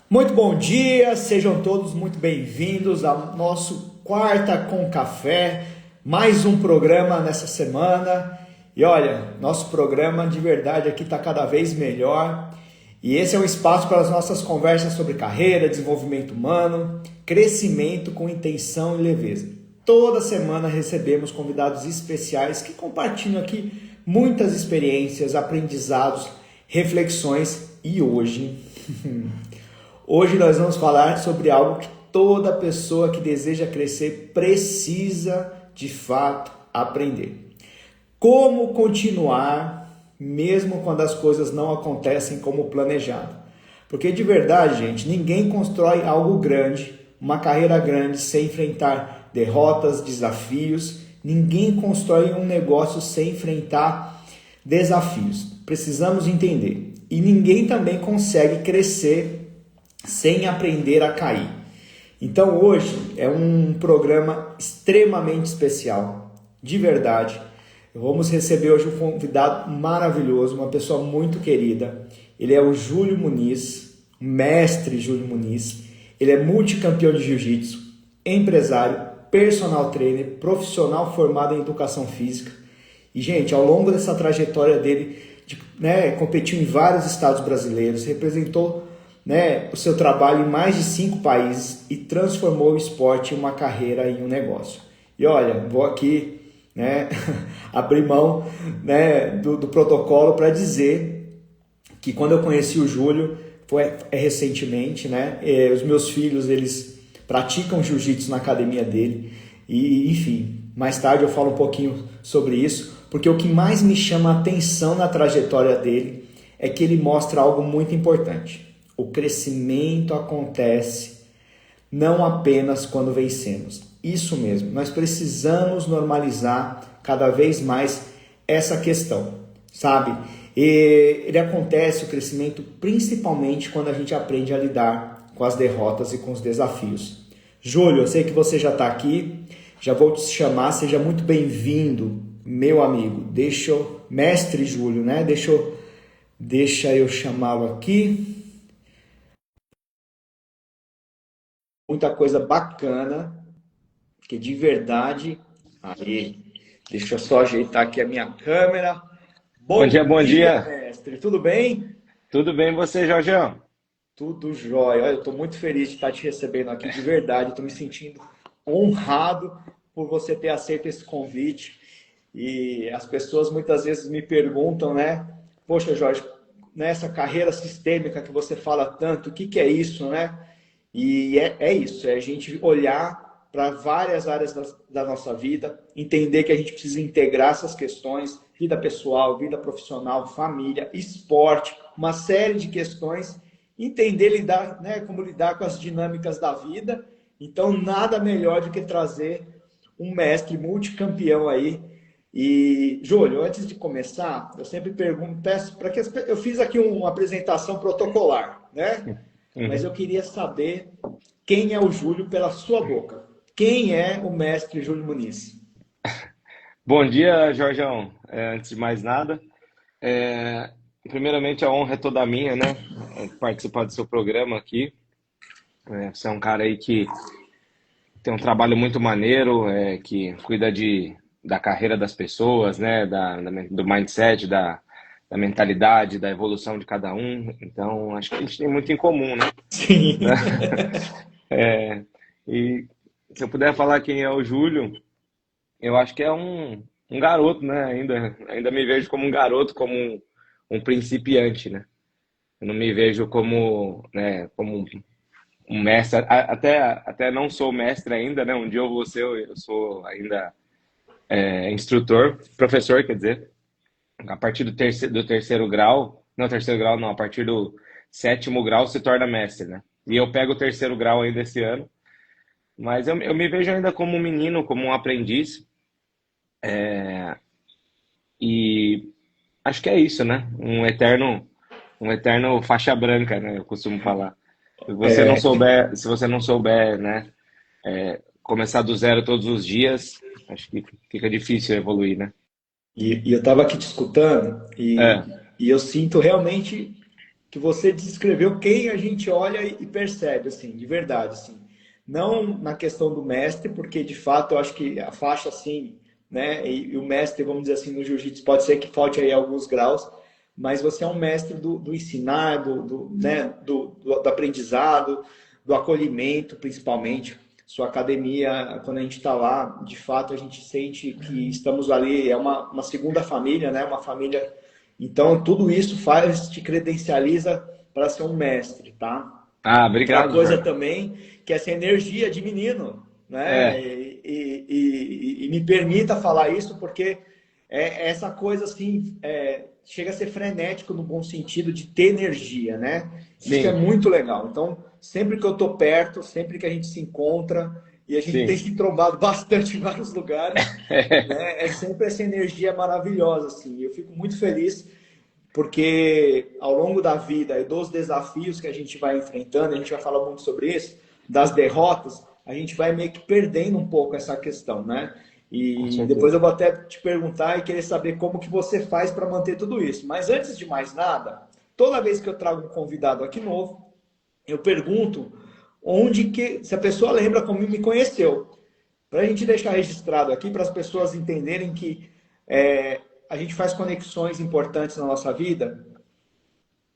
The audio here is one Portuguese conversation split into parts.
Muito bom dia, sejam todos muito bem-vindos ao nosso Quarta com Café, mais um programa nessa semana. E olha, nosso programa de verdade aqui está cada vez melhor. E esse é um espaço para as nossas conversas sobre carreira, desenvolvimento humano, crescimento com intenção e leveza. Toda semana recebemos convidados especiais que compartilham aqui muitas experiências, aprendizados, reflexões e hoje... Hoje nós vamos falar sobre algo que toda pessoa que deseja crescer precisa, de fato, aprender. Como continuar, mesmo quando as coisas não acontecem como planejado. Porque de verdade, gente, ninguém constrói algo grande, uma carreira grande, sem enfrentar derrotas, desafios. Ninguém constrói um negócio sem enfrentar desafios. Precisamos entender. E ninguém também consegue crescer sem aprender a cair. Então hoje é um programa extremamente especial, de verdade. Vamos receber hoje um convidado maravilhoso, uma pessoa muito querida. Ele é o Júlio Muniz, o mestre Júlio Muniz. Ele é multicampeão de jiu-jitsu, empresário, personal trainer, profissional formado em educação física. E, gente, ao longo dessa trajetória dele, competiu em vários estados brasileiros, representou o seu trabalho em mais de 5 países e transformou o esporte em uma carreira e um negócio. E olha, vou aqui abrir mão do protocolo para dizer que quando eu conheci o Júlio, foi recentemente, os meus filhos, eles praticam jiu-jitsu na academia dele e, enfim, mais tarde eu falo um pouquinho sobre isso, porque o que mais me chama a atenção na trajetória dele é que ele mostra algo muito importante. O crescimento acontece não apenas quando vencemos. Isso mesmo, nós precisamos normalizar cada vez mais essa questão, sabe? E ele acontece, o crescimento, principalmente quando a gente aprende a lidar com as derrotas e com os desafios. Júlio, eu sei que você já está aqui, já vou te chamar, seja muito bem-vindo, meu amigo. Mestre Júlio, Deixa eu chamá-lo aqui. Muita coisa bacana, que de verdade... Aí, deixa eu só ajeitar aqui a minha câmera. Bom dia, bom dia. Mestre. Tudo bem? Tudo bem e você, Jorgeão? Tudo jóia. Olha, eu estou muito feliz de estar te recebendo aqui, de verdade. Estou me sentindo honrado por você ter aceito esse convite. E as pessoas muitas vezes me perguntam, Poxa, Jorge, nessa carreira sistêmica que você fala tanto, o que é isso, E é isso, é a gente olhar para várias áreas da nossa vida, entender que a gente precisa integrar essas questões, vida pessoal, vida profissional, família, esporte, uma série de questões, entender lidar, como lidar com as dinâmicas da vida. Então, nada melhor do que trazer um mestre multicampeão aí. E, Júlio, antes de começar, eu sempre peço para que eu fiz aqui uma apresentação protocolar, Mas eu queria saber quem é o Júlio pela sua boca. Quem é o mestre Júlio Muniz? Bom dia, Jorgeão. Antes de mais nada, primeiramente a honra é toda minha, Participar do seu programa aqui. Você é um cara aí que tem um trabalho muito maneiro, que cuida da carreira das pessoas, do mindset, da mentalidade, da evolução de cada um. Então, acho que a gente tem muito em comum, Sim. E se eu puder falar quem é o Júlio, eu acho que é um garoto, Ainda me vejo como um garoto, como um principiante, Eu não me vejo como um mestre, até não sou mestre ainda, Um dia eu vou ser, eu sou ainda instrutor, professor, quer dizer, a partir do terceiro grau, não, terceiro grau não, a partir do 7º grau se torna mestre, E eu pego o terceiro grau ainda esse ano, mas eu me vejo ainda como um menino, como um aprendiz, e acho que é isso, um eterno faixa branca, Eu costumo falar. Se você não souber, começar do zero todos os dias, acho que fica difícil evoluir, E eu estava aqui te escutando É, e eu sinto realmente que você descreveu quem a gente olha e percebe, assim, de verdade, assim. Não na questão do mestre, porque de fato eu acho que a faixa, assim, né, e o mestre, vamos dizer assim, no jiu-jitsu pode ser que falte aí alguns graus, mas você é um mestre do ensinar, né, do aprendizado, do acolhimento, principalmente. Sua academia, quando a gente está lá, de fato a gente sente que estamos ali, é uma segunda família, né, uma família. Então, tudo isso faz, te credencializa para ser um mestre, tá? Ah, Outra obrigado, coisa Jorge. também, que é essa energia de menino, né? É, E me permita falar isso, porque essa coisa assim, chega a ser frenético no bom sentido de ter energia, né? Isso é sim, muito legal. Então, sempre que eu tô perto, sempre que a gente se encontra, e a gente tem sim. se trombado bastante em vários lugares, né? É sempre essa energia maravilhosa, assim. Eu fico muito feliz porque ao longo da vida e dos desafios que a gente vai enfrentando, a gente vai falar muito sobre isso, das derrotas, a gente vai meio que perdendo um pouco essa questão, né? Com E depois certeza. eu vou até te perguntar e querer saber como que você faz para manter tudo isso. Mas antes de mais nada, toda vez que eu trago um convidado aqui novo, eu pergunto onde que se a pessoa lembra como me conheceu, para a gente deixar registrado aqui, para as pessoas entenderem que a gente faz conexões importantes na nossa vida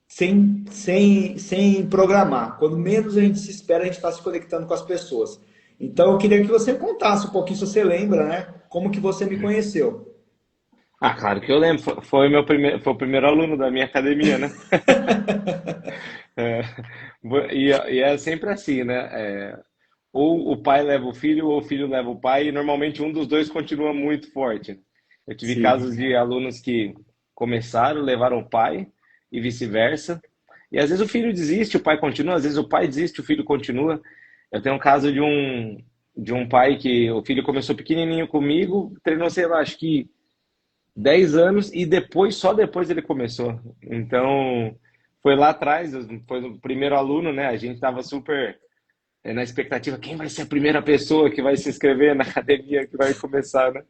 sem programar. Quando menos a gente se espera, a gente está se conectando com as pessoas. Então, eu queria que você contasse um pouquinho, se você lembra, né? Como que você me conheceu. Ah, claro que eu lembro. Foi meu primeiro, foi o primeiro aluno da minha academia, né? É, e é sempre assim, né? Ou o pai leva o filho, ou o filho leva o pai, e normalmente um dos dois continua muito forte. Eu tive casos Sim. de alunos que começaram, levaram o pai, e vice-versa. E às vezes o filho desiste, o pai continua, às vezes o pai desiste, o filho continua. Eu tenho um caso de um pai que o filho começou pequenininho comigo, treinou, sei lá, acho que 10 anos e depois, só depois ele começou. Então, foi lá atrás, foi o primeiro aluno, né? A gente estava super na expectativa, quem vai ser a primeira pessoa que vai se inscrever na academia, que vai começar, né?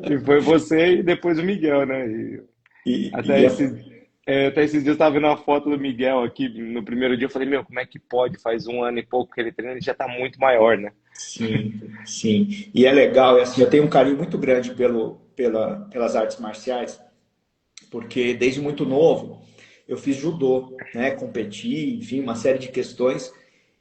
E foi você e depois o Miguel, né? E E, até e é, esses, até esses dias eu estava vendo uma foto do Miguel aqui no primeiro dia, eu falei, meu, como é que pode? Faz um ano e pouco que ele treina, ele já está muito maior, né? sim, sim. E é legal, é assim, eu tenho um carinho muito grande pelas artes marciais, porque desde muito novo eu fiz judô, né? Competi, enfim, uma série de questões.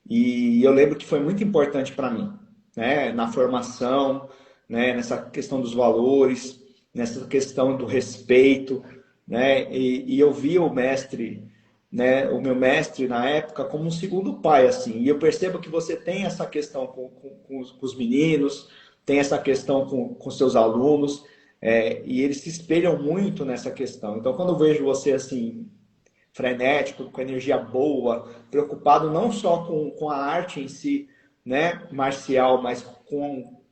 E eu lembro que foi muito importante para mim, né? Na formação, né? Nessa questão dos valores, nessa questão do respeito, né? E eu via o mestre, né? O meu mestre na época como um segundo pai, assim. E eu percebo que você tem essa questão com os meninos, tem essa questão com seus alunos, e eles se espelham muito nessa questão. Então, quando eu vejo você assim frenético, com energia boa, preocupado não só com a arte em si, né, marcial, mas com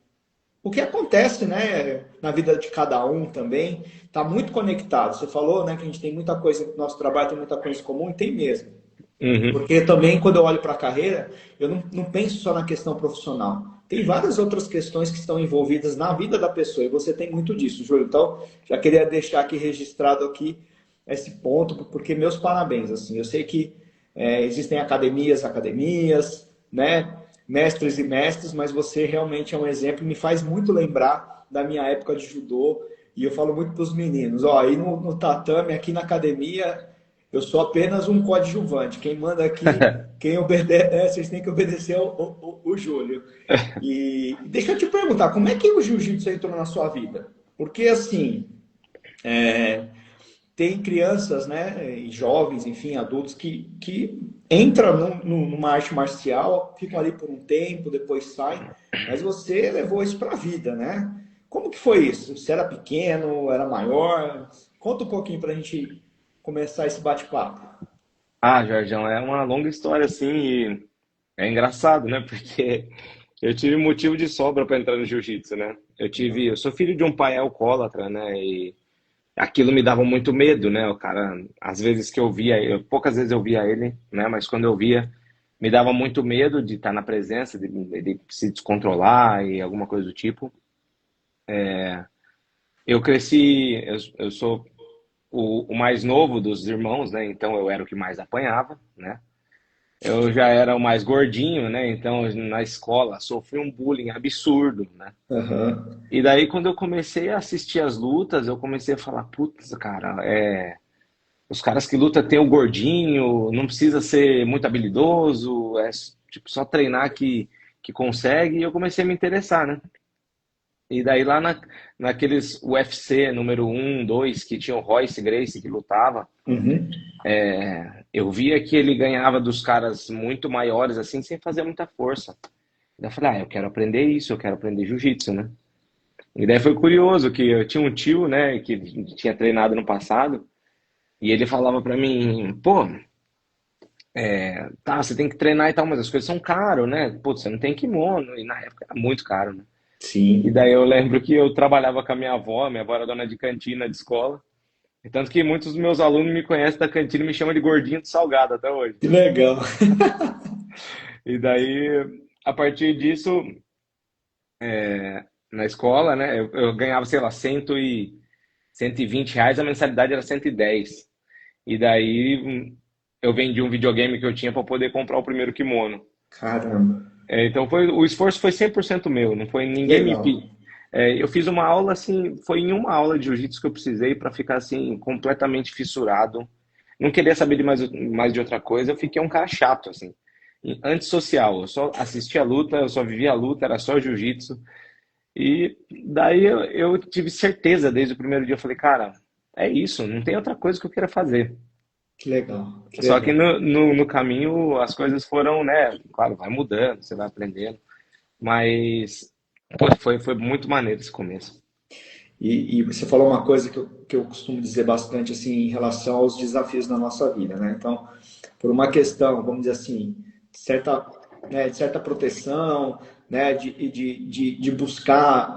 o que acontece, né, na vida de cada um também, está muito conectado. Você falou, né, que a gente tem muita coisa, nosso trabalho tem muita coisa em comum, e tem mesmo. Uhum. Porque também, quando eu olho para a carreira, eu não penso só na questão profissional. Tem várias outras questões que estão envolvidas na vida da pessoa, e você tem muito disso, Júlio. Então, já queria deixar aqui registrado aqui esse ponto, porque meus parabéns. Assim, eu sei que existem academias, né, mestres e mestres, mas você realmente é um exemplo, me faz muito lembrar da minha época de judô, e eu falo muito para os meninos, ó, aí no tatame, aqui na academia, eu sou apenas um coadjuvante. Quem manda aqui, quem obedece, vocês têm que obedecer o Júlio. E deixa eu te perguntar, como é que o jiu-jitsu entrou na sua vida? Porque assim, tem crianças, né, e jovens, enfim, adultos que entram numa arte marcial, ficam ali por um tempo, depois saem, mas você levou isso para a vida, né? Como que foi isso? Você era pequeno, era maior? Conta um pouquinho para a gente começar esse bate-papo. Ah, Jorgão, é uma longa história assim e é engraçado, né? Porque eu tive motivo de sobra para entrar no jiu-jitsu, né? Eu sou filho de um pai alcoólatra, né? E aquilo me dava muito medo, né? O cara, às vezes que eu via, poucas vezes eu via ele, né? Mas quando eu via, me dava muito medo de estar na presença, de se descontrolar e alguma coisa do tipo. Eu cresci, eu sou o mais novo dos irmãos, né? Então eu era o que mais apanhava, né? Eu já era o mais gordinho, né? Então na escola sofri um bullying absurdo, né? Aham. E daí quando eu comecei a assistir as lutas, eu comecei a falar, putz, cara, os caras que lutam tem o gordinho, não precisa ser muito habilidoso, é tipo só treinar que consegue. E eu comecei a me interessar, né? E daí lá naqueles UFC número um 2 que tinha o Royce Gracie que lutava, Uhum. eu via que ele ganhava dos caras muito maiores assim, sem fazer muita força. Daí eu falei, eu quero aprender isso, eu quero aprender jiu-jitsu, né? E daí foi curioso que eu tinha um tio, né, que tinha treinado no passado, e ele falava pra mim, pô, tá, você tem que treinar e tal, mas as coisas são caras, né? Pô, você não tem kimono, e na época era muito caro, né? E Sim. daí eu lembro que eu trabalhava com a minha avó era dona de cantina de escola, e tanto que muitos dos meus alunos me conhecem da cantina e me chamam de gordinho de salgado até hoje. Que legal. E daí, a partir disso, na escola, né, eu ganhava, sei lá, 120 reais, a mensalidade era 110. E daí eu vendi um videogame que eu tinha para poder comprar o primeiro kimono. Caramba. Então o esforço foi 100% meu, não foi Que ninguém me legal. pediu. Eu fiz uma aula assim, foi em uma aula de jiu-jitsu que eu precisei para ficar assim completamente fissurado. Não queria saber de mais de outra coisa, eu fiquei um cara chato assim, antissocial. Eu só assistia a luta, eu só vivia a luta, era só jiu-jitsu. E daí eu tive certeza desde o primeiro dia, eu falei, cara, é isso, não tem outra coisa que eu queira fazer. Que legal. Que Só que legal. no caminho as coisas foram, né? Claro, vai mudando, você vai aprendendo. Mas pô, foi muito maneiro esse começo. E você falou uma coisa que eu costumo dizer bastante assim em relação aos desafios na nossa vida, né? Então, por uma questão, vamos dizer assim, certa, de certa proteção, né, de buscar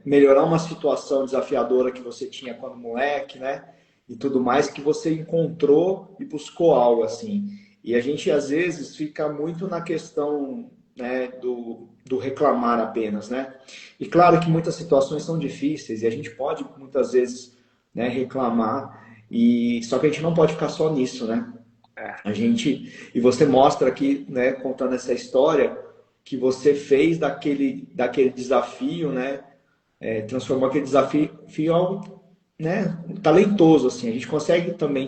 melhorar uma situação desafiadora que você tinha quando moleque, né, e tudo mais, que você encontrou e buscou algo assim. E a gente às vezes fica muito na questão, né, do reclamar apenas, né? E claro que muitas situações são difíceis e a gente pode muitas vezes, né, reclamar e só que a gente não pode ficar só nisso, né? É, A gente e você mostra aqui, né, contando essa história que você fez daquele desafio, né, transformou aquele desafio em algo, né, talentoso assim. A gente consegue também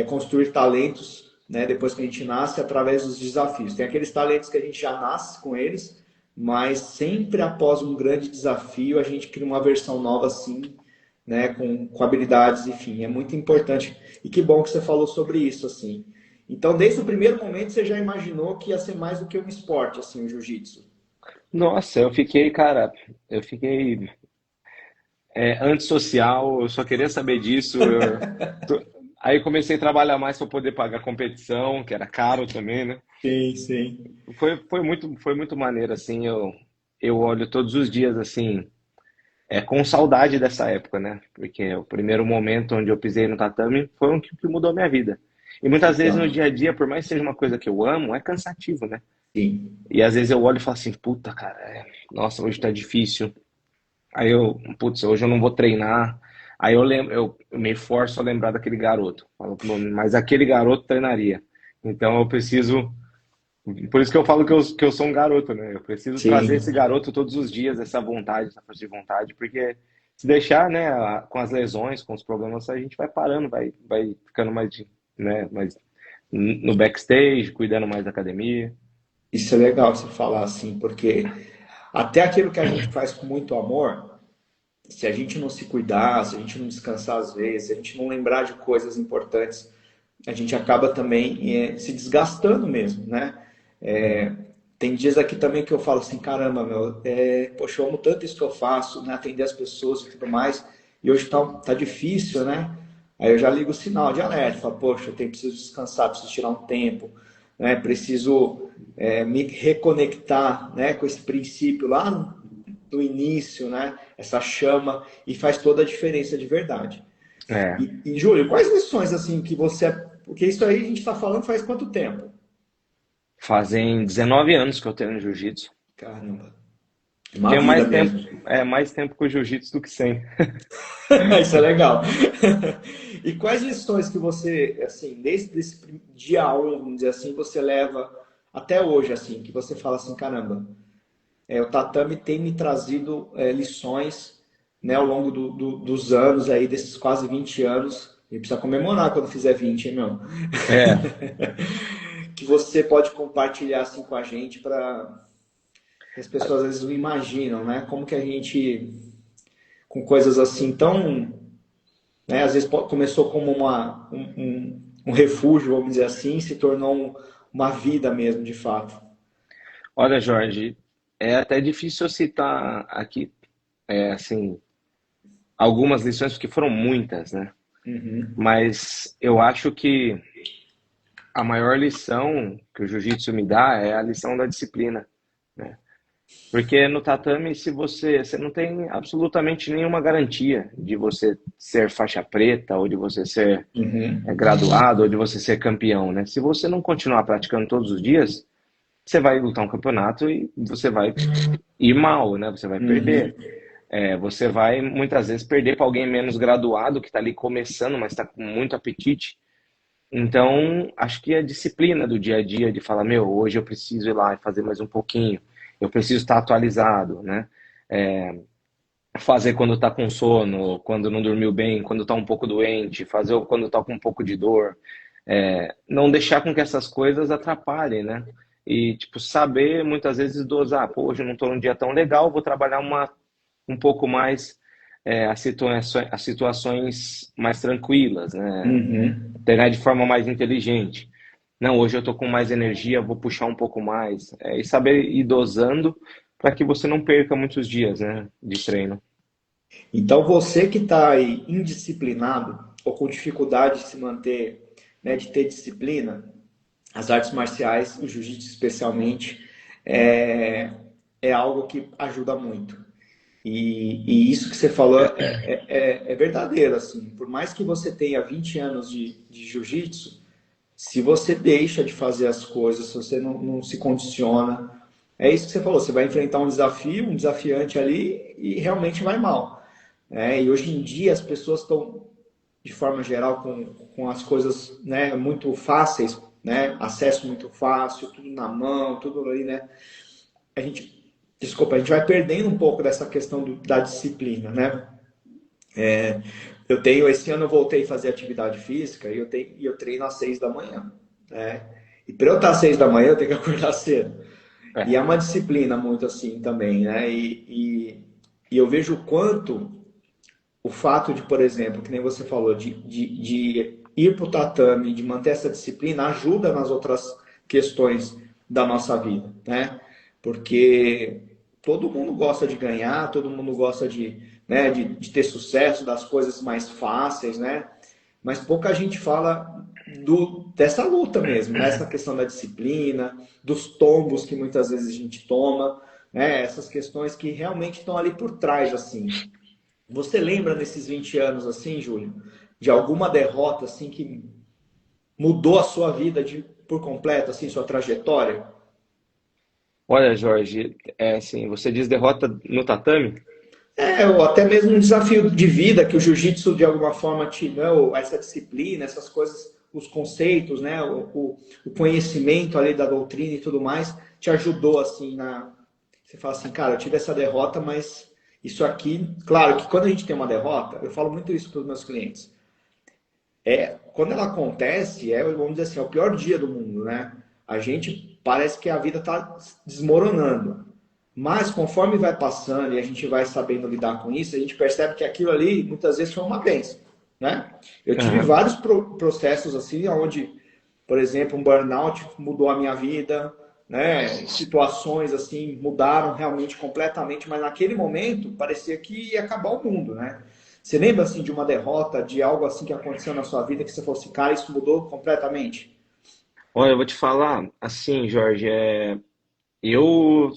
construir talentos, né, depois que a gente nasce através dos desafios. Tem aqueles talentos que a gente já nasce com eles, mas sempre após um grande desafio a gente cria uma versão nova assim, né, com habilidades, enfim, é muito importante. E que bom que você falou sobre isso, assim. Então, desde o primeiro momento, você já imaginou que ia ser mais do que um esporte, assim, o jiu-jitsu? nossa, eu fiquei, cara, eu fiquei antissocial, eu só queria saber disso. Tô- Aí comecei a trabalhar mais para poder pagar competição, que era caro também, né? Sim, sim. Foi muito maneiro, assim, eu olho todos os dias, assim, com saudade dessa época, né? Porque o primeiro momento onde eu pisei no tatame foi um que mudou a minha vida. E muitas vezes no Legal. dia a dia, por mais que seja uma coisa que eu amo, é cansativo, né? Sim, E às vezes eu olho e falo assim, puta, cara, nossa, hoje tá difícil. Aí eu, putz, hoje eu não vou treinar. Aí eu lembro, eu me forço a lembrar daquele garoto. Falo, "Pô, mas aquele garoto treinaria. Então eu preciso. Por isso que eu falo que eu sou um garoto, né? Eu preciso trazer esse sim. garoto todos os dias, essa vontade, essa força de vontade, porque se deixar, né, com as lesões, com os problemas, a gente vai parando, vai ficando mais, né, mais no backstage, cuidando mais da academia. Isso é legal você falar assim, porque até aquilo que a gente faz com muito amor, se a gente não se cuidar, se a gente não descansar às vezes, se a gente não lembrar de coisas importantes, a gente acaba também se desgastando mesmo, né? É, tem dias aqui também que eu falo assim, caramba, meu, poxa, eu amo tanto isso que eu faço, né? Atender as pessoas e tudo mais, e hoje tá difícil, né? Aí eu já ligo o sinal de alerta, falo, poxa, preciso descansar, preciso tirar um tempo, né? Preciso me reconectar, né, com esse princípio lá do início, né? Essa chama, e faz toda a diferença de verdade. É, E Júlio, quais lições assim que você. Porque isso aí a gente está falando faz quanto tempo? fazem 19 anos que eu treino jiu-jitsu. Caramba. Uma Tenho vida mais tempo, mesmo. mais tempo com o jiu-jitsu do que sem. Isso é legal. E quais lições que você, assim, desde esse dia 1, vamos dizer assim, você leva até hoje, assim, que você fala assim, caramba, o tatame tem me trazido lições, né, ao longo dos anos aí, desses quase 20 anos. E precisa comemorar quando fizer 20, hein, meu? É, Que você pode compartilhar assim com a gente para que as pessoas às vezes não imaginam, né? Como que a gente, com coisas assim tão, né? Às vezes começou como um refúgio, vamos dizer assim, se tornou uma vida mesmo, de fato. olha, Jorge, é até difícil eu citar aqui, assim, algumas lições, porque foram muitas, né? Uhum, Mas eu acho que a maior lição que o jiu-jitsu me dá é a lição da disciplina, né? Porque no tatame, se você não tem absolutamente nenhuma garantia de você ser faixa preta, ou de você ser uhum, graduado, ou de você ser campeão, né? Se você não continuar praticando todos os dias, você vai lutar um campeonato e você vai ir mal, né? Você vai perder. uhum. Você vai muitas vezes perder para alguém menos graduado que está ali começando, mas está com muito apetite. Então, acho que a disciplina do dia a dia de falar, meu, hoje eu preciso ir lá e fazer mais um pouquinho, eu preciso estar atualizado, né? É, fazer quando está com sono, quando não dormiu bem, quando está um pouco doente, fazer quando está com um pouco de dor. Não deixar com que essas coisas atrapalhem, né? E, tipo, saber muitas vezes dosar. Pô, hoje eu não estou num dia tão legal, vou trabalhar um pouco mais as situações mais tranquilas, né? Uhum. Treinar de forma mais inteligente. Não, hoje eu estou com mais energia, vou puxar um pouco mais. E saber ir dosando para que você não perca muitos dias, né, de treino. Então, você que está aí indisciplinado ou com dificuldade de se manter, né, de ter disciplina, as artes marciais, o jiu-jitsu especialmente, é, é algo que ajuda muito. E isso que você falou é verdadeiro, assim. Por mais que você tenha 20 anos de jiu-jitsu, se você deixa de fazer as coisas, se você não se condiciona, é isso que você falou, você vai enfrentar um desafio, um desafiante ali e realmente vai mal. E hoje em dia as pessoas estão, de forma geral, com as coisas, né, muito fáceis, né, acesso muito fácil, tudo na mão, tudo ali, né? A gente, desculpa, a gente vai perdendo um pouco dessa questão da disciplina, né? Esse ano eu voltei a fazer atividade física e eu treino às 6 da manhã, né? E para eu estar às 6 da manhã eu tenho que acordar cedo. E É. é uma disciplina muito assim também, né? E eu vejo o quanto o fato de, por exemplo, que nem você falou, de ir para o tatame, de manter essa disciplina, ajuda nas outras questões da nossa vida, né? Porque todo mundo gosta de ganhar, todo mundo gosta né, de ter sucesso, das coisas mais fáceis, né? Mas pouca gente fala dessa luta mesmo, nessa questão da disciplina, dos tombos que muitas vezes a gente toma, né? Essas questões que realmente estão ali por trás, assim. Você lembra nesses 20 anos, assim, Júlio, de alguma derrota, assim, que mudou a sua vida por completo, assim, sua trajetória? Olha, Jorge, assim, você diz derrota no tatame? Ou até mesmo um desafio de vida que o jiu-jitsu, de alguma forma, te deu, essa disciplina, essas coisas, os conceitos, né, o conhecimento ali da doutrina e tudo mais, te ajudou, assim, Você fala assim, cara, eu tive essa derrota, mas isso aqui... Claro que quando a gente tem uma derrota, eu falo muito isso para os meus clientes, quando ela acontece, vamos dizer assim, é o pior dia do mundo, né? A gente parece que a vida está desmoronando. Mas conforme vai passando e a gente vai sabendo lidar com isso, a gente percebe que aquilo ali muitas vezes foi uma bênção, né? Eu tive Aham. vários processos assim, onde, por exemplo, um burnout mudou a minha vida, né? Situações assim mudaram realmente completamente, mas naquele momento parecia que ia acabar o mundo, né? Você lembra assim de uma derrota, de algo assim que aconteceu na sua vida que você falou assim, cara, isso mudou completamente? Olha, eu vou te falar, assim, Jorge, eu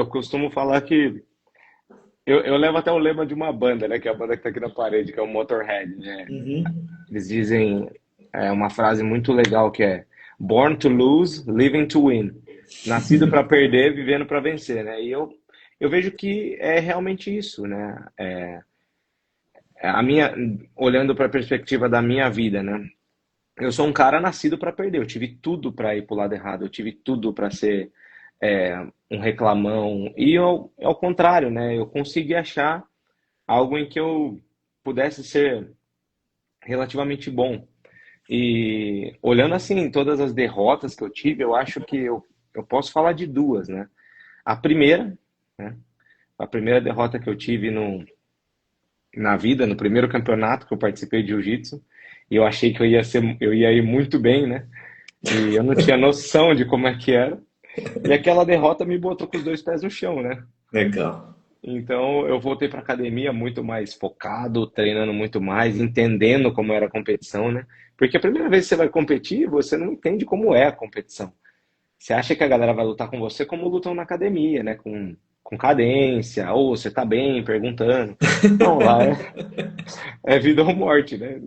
costumo falar que eu levo até o lema de uma banda, né, que é a banda que tá aqui na parede, que é o Motorhead, né? Uhum. Eles dizem uma frase muito legal que é Born to lose, living to win. Nascido para perder, vivendo para vencer, né? E eu vejo que é realmente isso, né? A minha, olhando para a perspectiva da minha vida, né? Eu sou um cara nascido para perder. Eu tive tudo para ir pro lado errado. Eu tive tudo para ser um reclamão. E eu, ao contrário, né? Eu consegui achar algo em que eu pudesse ser relativamente bom. E olhando assim todas as derrotas que eu tive, eu acho que eu posso falar de duas, né? A primeira, né? A primeira derrota que eu tive na vida, no primeiro campeonato que eu participei de jiu-jitsu, e eu achei que eu ia ir muito bem, né? E eu não tinha noção de como é que era. E aquela derrota me botou com os dois pés no chão, né? Legal. Então eu voltei para academia muito mais focado, treinando muito mais, entendendo como era a competição, né? Porque a primeira vez que você vai competir, você não entende como é a competição. Você acha que a galera vai lutar com você como lutam na academia, né? Com cadência, ou você tá bem, perguntando. Não, lá é vida ou morte, né?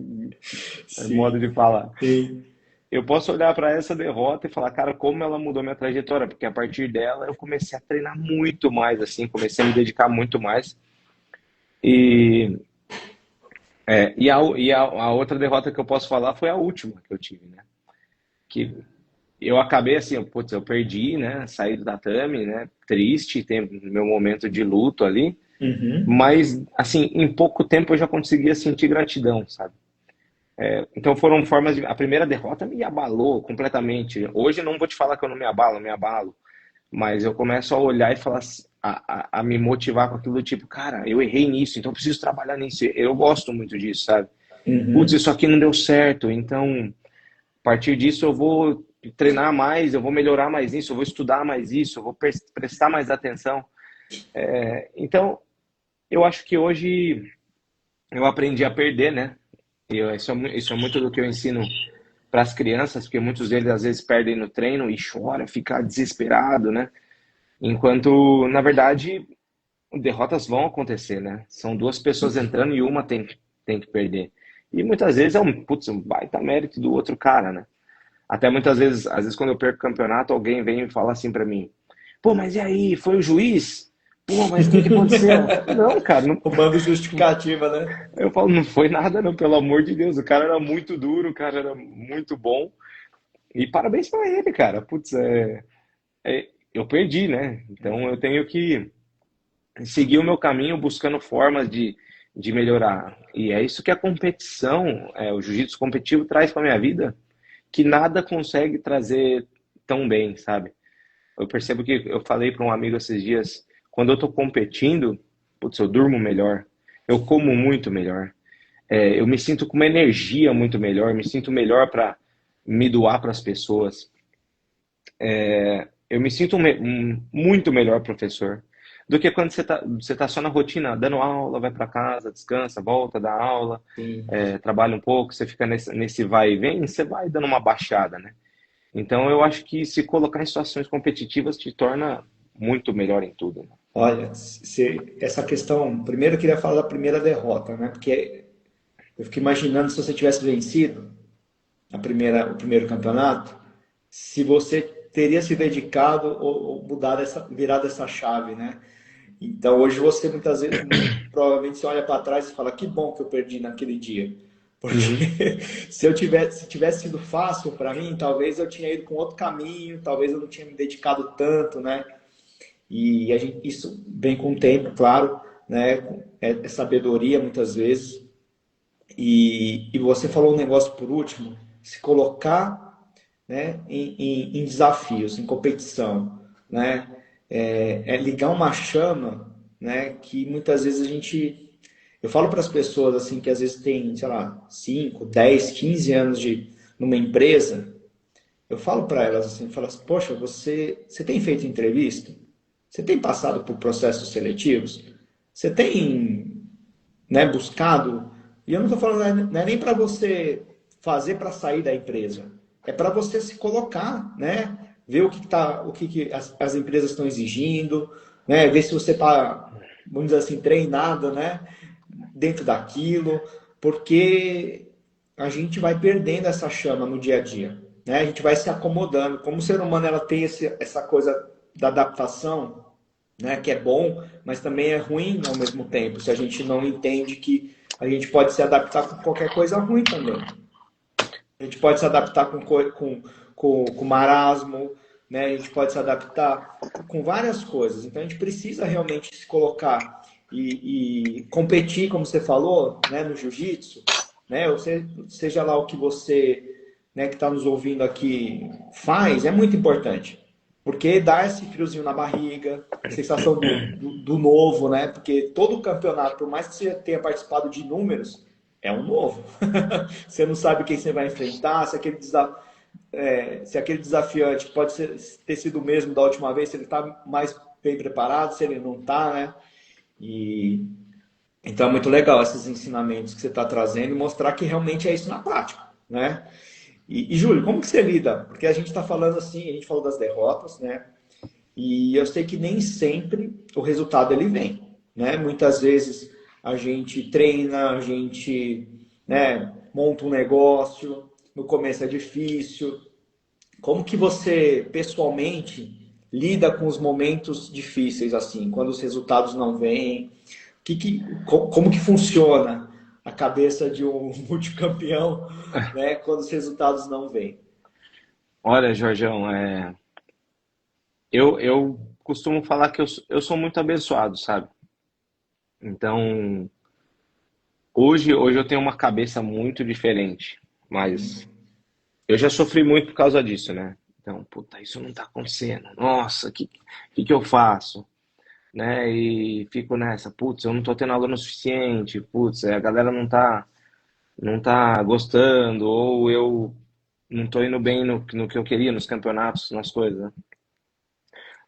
É modo Sim, de falar. sim. Eu posso olhar para essa derrota e falar, cara, como ela mudou minha trajetória, porque a partir dela eu comecei a treinar muito mais, assim, comecei a me dedicar muito mais. E, a outra derrota que eu posso falar foi a última que eu tive, né? Que eu acabei assim, putz, eu perdi, né? Saí do tatame, né? Triste, tem meu momento de luto ali. Uhum. Mas, assim, em pouco tempo eu já conseguia sentir gratidão, sabe? Então foram formas de. A primeira derrota me abalou completamente. Hoje não vou te falar que eu não me abalo, eu me abalo. Mas eu começo a olhar e falar, a me motivar com aquilo do tipo, cara, eu errei nisso, então eu preciso trabalhar nisso. Eu gosto muito disso, sabe? Putz, Uhum. isso aqui não deu certo, então a partir disso eu vou treinar mais, eu vou melhorar mais nisso, eu vou estudar mais isso, eu vou prestar mais atenção. Então, eu acho que hoje eu aprendi a perder, né? Isso é muito do que eu ensino para as crianças, porque muitos deles às vezes perdem no treino e chora, fica desesperado, né? Enquanto, na verdade, derrotas vão acontecer, né? São duas pessoas entrando e uma tem que perder. E muitas vezes um baita mérito do outro cara, né? Até muitas vezes, às vezes quando eu perco o campeonato, alguém vem e fala assim pra mim: pô, mas e aí, foi o juiz? Pô, mas o que que aconteceu? Eu falo, não, cara, não. Roubando justificativa, né? Eu falo, não foi nada, não, pelo amor de Deus. O cara era muito duro, o cara era muito bom. E parabéns pra ele, cara. Putz, eu perdi, né? Então eu tenho que seguir o meu caminho buscando formas de melhorar. E é isso que a competição, o jiu-jitsu competitivo traz para minha vida, que nada consegue trazer tão bem, sabe? Eu percebo que eu falei para um amigo esses dias, quando eu tô competindo, putz, eu durmo melhor, eu como muito melhor, eu me sinto com uma energia muito melhor, me sinto melhor para me doar para as pessoas. Eu me sinto muito melhor professor do que quando você tá só na rotina, dando aula, vai para casa, descansa, volta, dá aula, Sim. trabalha um pouco, você fica nesse vai e vem, você vai dando uma baixada, né? Então eu acho que se colocar em situações competitivas te torna muito melhor em tudo, né? Olha, essa questão. Primeiro eu queria falar da primeira derrota, né? Porque eu fico imaginando se você tivesse vencido o primeiro campeonato, se você teria se dedicado ou mudado virado essa chave, né? Então hoje você muitas vezes, provavelmente você olha para trás e fala que bom que eu perdi naquele dia. Uhum. Porque se tivesse sido fácil para mim, talvez eu tinha ido com outro caminho, talvez eu não tinha me dedicado tanto, né? E isso vem com o tempo, claro, né? É sabedoria muitas vezes. E você falou um negócio por último, se colocar, né, em desafios, em competição, né? É ligar uma chama, né? Que muitas vezes eu falo para as pessoas assim que às vezes tem, sei lá, 5 10 15 anos numa empresa, eu falo para elas assim, falo assim, poxa, você tem feito entrevista? Você tem passado por processos seletivos? Você tem, né, buscado? E eu não estou falando, não é nem para você fazer para sair da empresa, é para você se colocar, né? Ver o que as empresas estão exigindo, né? Ver se você está, vamos dizer assim, treinado, né? Dentro daquilo, porque a gente vai perdendo essa chama no dia a dia, né? A gente vai se acomodando. Como o ser humano ela tem essa coisa da adaptação, né? Que é bom, mas também é ruim ao mesmo tempo, se a gente não entende que a gente pode se adaptar com qualquer coisa ruim também. A gente pode se adaptar com marasmo, né? A gente pode se adaptar com várias coisas. Então a gente precisa realmente se colocar e competir, como você falou, né, no jiu-jitsu, né? Seja lá o que você, né, que está nos ouvindo aqui faz, é muito importante. Porque dá esse friozinho na barriga, sensação do novo, né? Porque todo campeonato, por mais que você tenha participado de números, é um novo. Você não sabe quem você vai enfrentar, se aquele desafiante pode ter sido o mesmo da última vez, se ele está mais bem preparado, se ele não está, né? E, então é muito legal esses ensinamentos que você está trazendo e mostrar que realmente é isso na prática, né? Júlio, como que você lida? Porque a gente está falando assim, a gente falou das derrotas, né? E eu sei que nem sempre o resultado ele vem, né? Muitas vezes a gente treina, a gente, né, monta um negócio, no começo é difícil. Como que você pessoalmente lida com os momentos difíceis assim, quando os resultados não vêm? Como que funciona a cabeça de um multicampeão, né, quando os resultados não vêm? Olha, Jorgão, eu costumo falar que eu sou muito abençoado, sabe? Então, hoje eu tenho uma cabeça muito diferente, mas eu já sofri muito por causa disso, né? Então, puta, isso não tá acontecendo. Nossa, que eu faço? Né? E fico nessa, putz, eu não tô tendo aluno suficiente, putz, a galera não tá gostando, ou eu não tô indo bem no que eu queria, nos campeonatos, nas coisas, né?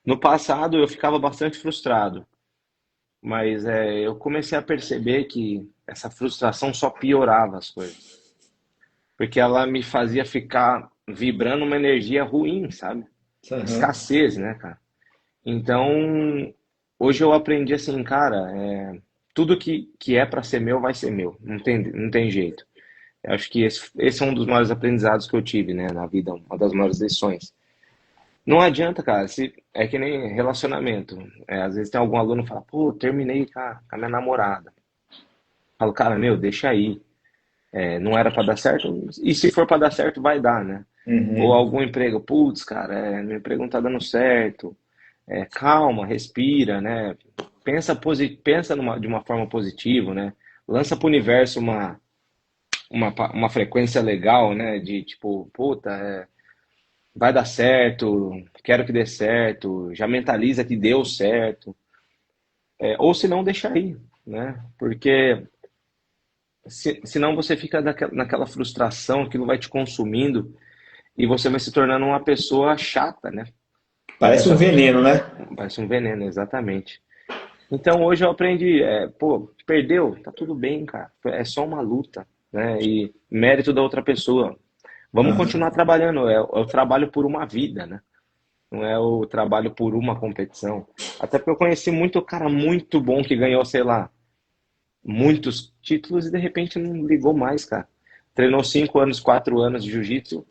No passado eu ficava bastante frustrado, mas eu comecei a perceber que essa frustração só piorava as coisas, porque ela me fazia ficar vibrando uma energia ruim, sabe? Uhum. Escassez, né, cara? Então, hoje eu aprendi assim, cara, tudo que é para ser meu vai ser meu, não tem jeito. Eu acho que esse é um dos maiores aprendizados que eu tive, né, na vida, uma das maiores lições. Não adianta, cara, é que nem relacionamento. Às vezes tem algum aluno que fala, pô, terminei com a minha namorada. Falo, cara, meu, deixa aí. Não era pra dar certo, e se for pra dar certo, vai dar, né? Ou Uhum. algum emprego, putz, cara, meu emprego não tá dando certo. Calma, respira, né? Pensa de uma forma positiva, né? Lança pro universo uma frequência legal, né? De tipo, puta, vai dar certo, quero que dê certo, já mentaliza que deu certo. Ou se não, deixa aí, né? Porque senão você fica naquela frustração, aquilo vai te consumindo e você vai se tornando uma pessoa chata, né? Parece um Isso veneno, né? parece um veneno, exatamente. Então hoje eu aprendi, pô, perdeu, tá tudo bem, cara. É só uma luta, né? E mérito da outra pessoa. Vamos continuar Aham. trabalhando. É o trabalho por uma vida, né? Não é o trabalho por uma competição. Até porque eu conheci muito cara muito bom que ganhou, sei lá, muitos títulos e de repente não ligou mais, cara. Treinou 5 anos, 4 anos de jiu-jitsu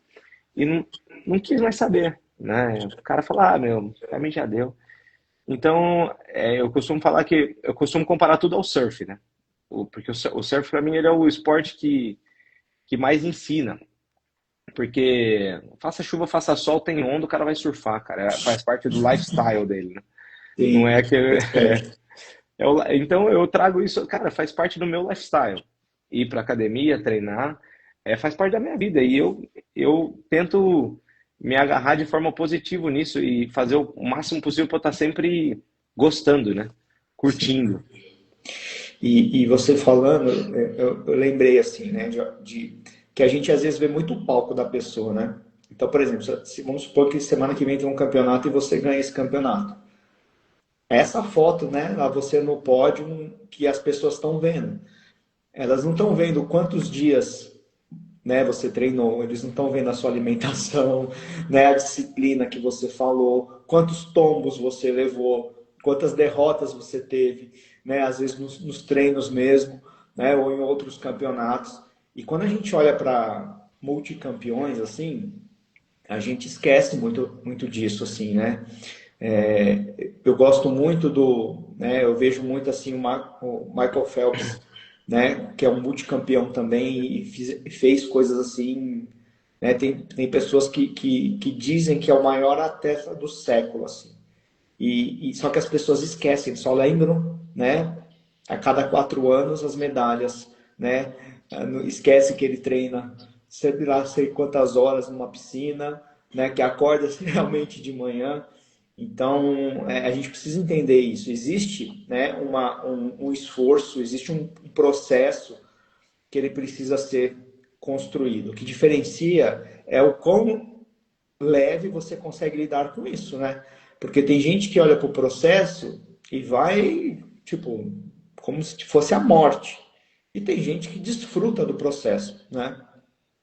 e não quis mais saber, né? O cara fala, meu, pra mim já deu. Então, eu costumo falar que eu costumo comparar tudo ao surf, né? Porque o surf para mim ele é o esporte que mais ensina. Porque faça chuva, faça sol, tem onda, o cara vai surfar, cara. Faz parte do lifestyle dele, né? Não Sim, é que perfeito. então eu trago isso, cara, faz parte do meu lifestyle. Ir pra academia, treinar, faz parte da minha vida e eu tento me agarrar de forma positiva nisso e fazer o máximo possível para estar sempre gostando, né? Curtindo. E você falando, eu lembrei assim, né, que a gente às vezes vê muito o palco da pessoa, né? Então, por exemplo, vamos supor que semana que vem tem um campeonato e você ganha esse campeonato. Essa foto, né, lá você no pódio que as pessoas estão vendo. Elas não estão vendo quantos dias, né, você treinou, eles não estão vendo a sua alimentação, né, a disciplina que você falou, quantos tombos você levou, quantas derrotas você teve, né, às vezes nos treinos mesmo, né, ou em outros campeonatos. E quando a gente olha para multicampeões assim, a gente esquece muito disso assim, né? Eu gosto muito né, eu vejo muito assim o Michael Phelps, né, que é um multicampeão também e fez coisas assim, né, tem pessoas que dizem que é o maior atleta do século, assim. Só que as pessoas esquecem, só lembram, né, a cada 4 anos as medalhas, né, esquece que ele treina, sei lá, sei quantas horas numa piscina, né, que acorda realmente de manhã. Então, a gente precisa entender isso. Existe, né, um esforço, existe um processo que ele precisa ser construído. O que diferencia é o quão leve você consegue lidar com isso, né? Porque tem gente que olha para o processo e vai, tipo, como se fosse a morte. E tem gente que desfruta do processo, né?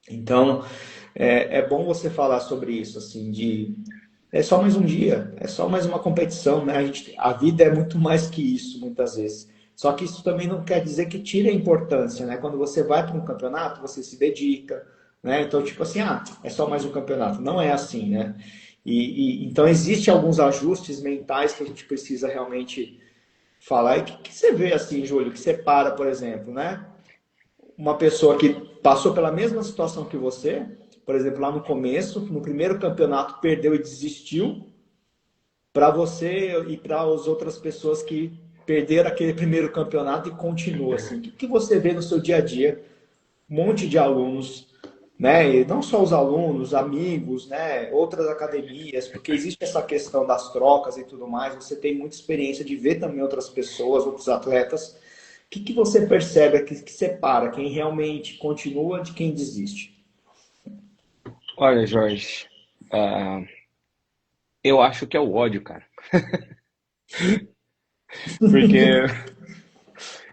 Então, é bom você falar sobre isso, assim, de é só mais um dia, é só mais uma competição, né? A vida é muito mais que isso, muitas vezes. Só que isso também não quer dizer que tire a importância, né? Quando você vai para um campeonato, você se dedica, né? Então, tipo assim, é só mais um campeonato. Não é assim, né? Então, existe alguns ajustes mentais que a gente precisa realmente falar. E que você vê assim, Júlio, que você para, por exemplo, né? Uma pessoa que passou pela mesma situação que você, por exemplo, lá no começo, no primeiro campeonato, perdeu e desistiu, para você e para as outras pessoas que perderam aquele primeiro campeonato e continuam assim. O que você vê no seu dia a dia? Um monte de alunos, né? E não só os alunos, amigos, né? Outras academias, porque existe essa questão das trocas e tudo mais. Você tem muita experiência de ver também outras pessoas, outros atletas. O que você percebe que separa quem realmente continua de quem desiste? Olha, Jorge, ah, eu acho que é o ódio, cara. Porque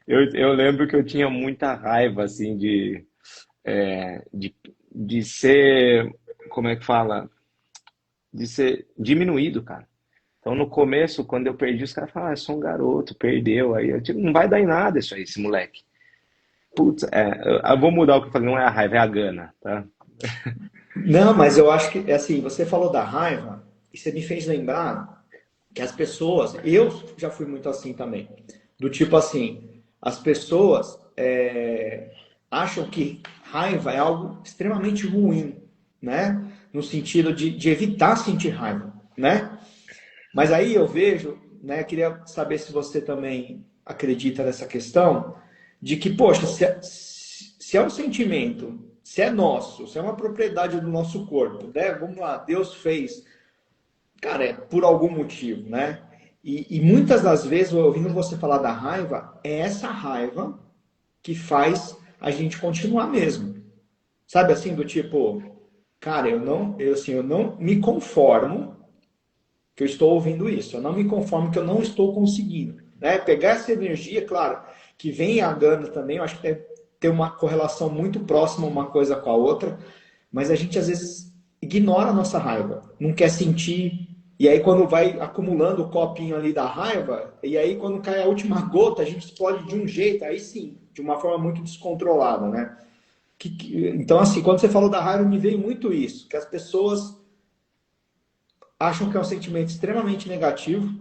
eu lembro que eu tinha muita raiva, assim, de ser, como é que fala? De ser diminuído, cara. Então, no começo, quando eu perdi, os caras falaram, é só um garoto, perdeu. Aí eu tipo, não vai dar em nada isso aí, esse moleque. Putz, eu vou mudar o que eu falei, não é a raiva, é a gana, tá? Não, mas eu acho que, assim, você falou da raiva e você me fez lembrar que as pessoas, eu já fui muito assim também, do tipo assim, as pessoas acham que raiva é algo extremamente ruim, né? No sentido de evitar sentir raiva, né? Mas aí eu vejo, né? Queria saber se você também acredita nessa questão de que, poxa, se é um sentimento, se é nosso, se é uma propriedade do nosso corpo, né? Vamos lá, Deus fez, cara, é por algum motivo, né? E muitas das vezes, ouvindo você falar da raiva, é essa raiva que faz a gente continuar mesmo. Sabe assim, do tipo, cara, eu não me conformo que eu estou ouvindo isso. Eu não me conformo que eu não estou conseguindo. Né? Pegar essa energia, claro, que vem a gana também, eu acho que deve ter uma correlação muito próxima uma coisa com a outra, mas a gente às vezes ignora a nossa raiva, não quer sentir, e aí quando vai acumulando o copinho ali da raiva, e aí quando cai a última gota, a gente explode de um jeito, aí sim, de uma forma muito descontrolada, né? Então, assim, quando você falou da raiva, me veio muito isso, que as pessoas acham que é um sentimento extremamente negativo,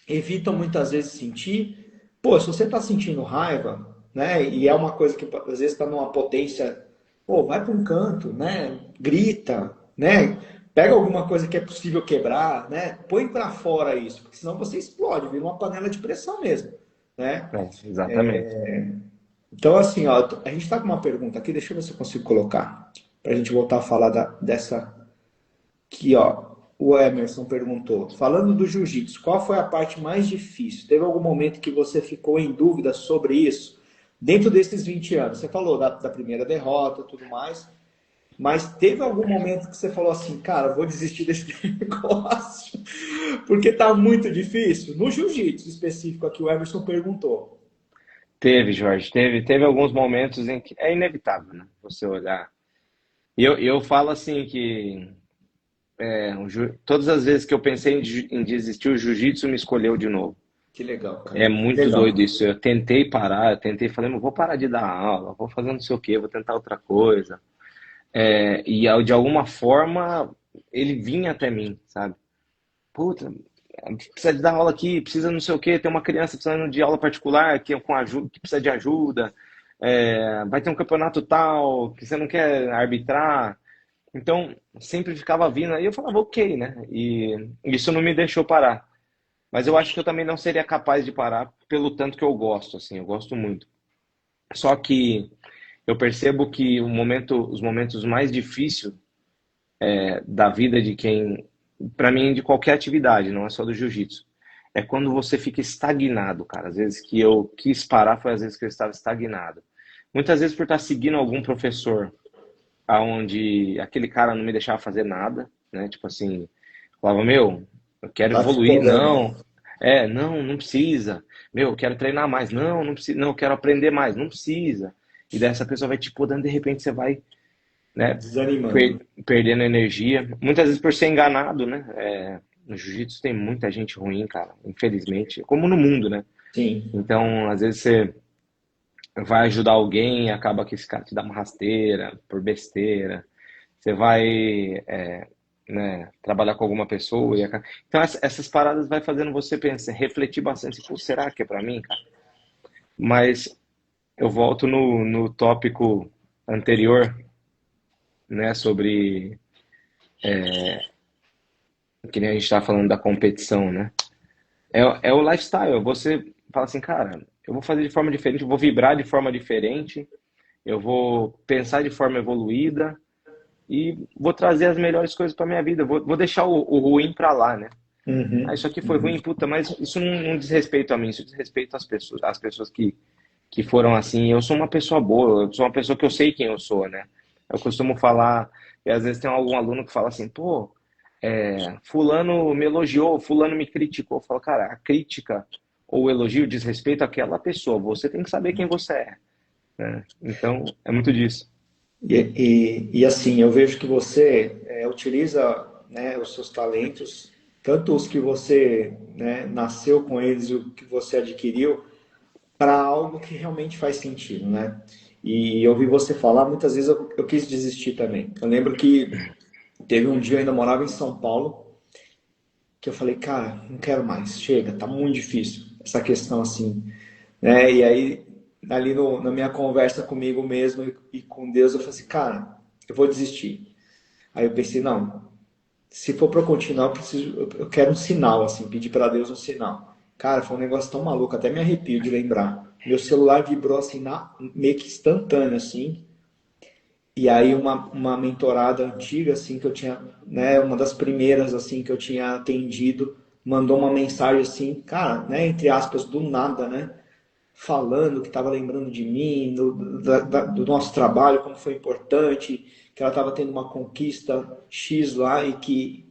evitam muitas vezes sentir. Pô, se você está sentindo raiva, né, e é uma coisa que às vezes está numa potência, pô, vai para um canto, né, grita, né, pega alguma coisa que é possível quebrar, né, põe para fora isso, porque senão você explode, vira uma panela de pressão mesmo, né. É, exatamente. Então, assim, ó, a gente está com uma pergunta aqui, deixa eu ver se eu consigo colocar, para a gente voltar a falar dessa. Aqui, ó, o Emerson perguntou: falando do jiu-jitsu, qual foi a parte mais difícil? Teve algum momento que você ficou em dúvida sobre isso? Dentro desses 20 anos, você falou da primeira derrota, tudo mais, mas teve algum momento que você falou assim, cara, vou desistir desse negócio, porque tá muito difícil? No jiu-jitsu específico aqui, o Emerson perguntou. Teve, Jorge, teve alguns momentos em que é inevitável, né? Você olhar. E eu falo assim que todas as vezes que eu pensei em desistir, o jiu-jitsu me escolheu de novo. Que legal, cara. É Que muito doido legal. isso. Eu tentei parar, eu tentei, falei, não vou parar de dar aula, vou fazer não sei o quê, vou tentar outra coisa. De alguma forma ele vinha até mim, sabe? Puta, precisa de dar aula aqui, precisa não sei o quê, tem uma criança precisando de aula particular que, com ajuda, que precisa de ajuda, vai ter um campeonato tal, que você não quer arbitrar. Então, sempre ficava vindo, aí eu falava, ok, né? E isso não me deixou parar. Mas eu acho que eu também não seria capaz de parar pelo tanto que eu gosto, assim, eu gosto muito. Só que eu percebo que os momentos mais difíceis da vida de quem, para mim, de qualquer atividade, não é só do jiu-jitsu, é quando você fica estagnado, cara. Às vezes que eu quis parar foi às vezes que eu estava estagnado. Muitas vezes por estar seguindo algum professor aonde aquele cara não me deixava fazer nada, né? Tipo assim, falava, meu, eu quero Tá te evoluir, podando. não. Não, não precisa. Meu, eu quero treinar mais. Não, não precisa. Não, eu quero aprender mais. Não precisa. E daí essa pessoa vai te podando, de repente você vai, né, Desanimando. perdendo energia. Muitas vezes por ser enganado, né? No jiu-jitsu tem muita gente ruim, cara, infelizmente. Como no mundo, né? Sim. Então, às vezes você vai ajudar alguém e acaba que esse cara te dá uma rasteira por besteira. Você vai, né, trabalhar com alguma pessoa e então essas paradas vai fazendo você pensar, refletir bastante. Pô, será que é pra mim, cara? Mas eu volto no tópico anterior, né, sobre que nem a gente estava falando da competição, né? É o lifestyle. Você fala assim, cara, eu vou fazer de forma diferente, eu vou vibrar de forma diferente, eu vou pensar de forma evoluída e vou trazer as melhores coisas para minha vida. Vou deixar o ruim para lá, né? Ah, Uhum. isso aqui foi Uhum. ruim, puta, mas isso não diz respeito a mim, isso diz respeito às pessoas que foram assim. Eu sou uma pessoa boa, eu sou uma pessoa que eu sei quem eu sou, né? Eu costumo falar, e às vezes tem algum aluno que fala assim, pô, fulano me elogiou, fulano me criticou. Eu falo, cara, a crítica ou o elogio diz respeito àquela pessoa, você tem que saber quem você é, né? Então, é muito disso. E assim, eu vejo que você utiliza, né, os seus talentos, tanto os que você, né, nasceu com eles e o que você adquiriu, para algo que realmente faz sentido, né? E eu ouvi você falar, muitas vezes eu quis desistir também. Eu lembro que teve um dia, eu ainda morava em São Paulo, que eu falei, cara, não quero mais, chega, tá muito difícil essa questão assim, né? E aí, ali na minha conversa comigo mesmo e com Deus, eu falei assim, cara, eu vou desistir. Aí eu pensei, não, se for para eu continuar, eu quero um sinal, assim, pedir para Deus um sinal. Cara, foi um negócio tão maluco, até me arrepio de lembrar. Meu celular vibrou assim, meio que instantâneo, assim. E aí uma mentorada antiga, assim, que eu tinha, né, uma das primeiras, assim, que eu tinha atendido, mandou uma mensagem assim, cara, né, entre aspas, do nada, né? Falando que estava lembrando de mim, do nosso trabalho, como foi importante, que ela estava tendo uma conquista X lá e que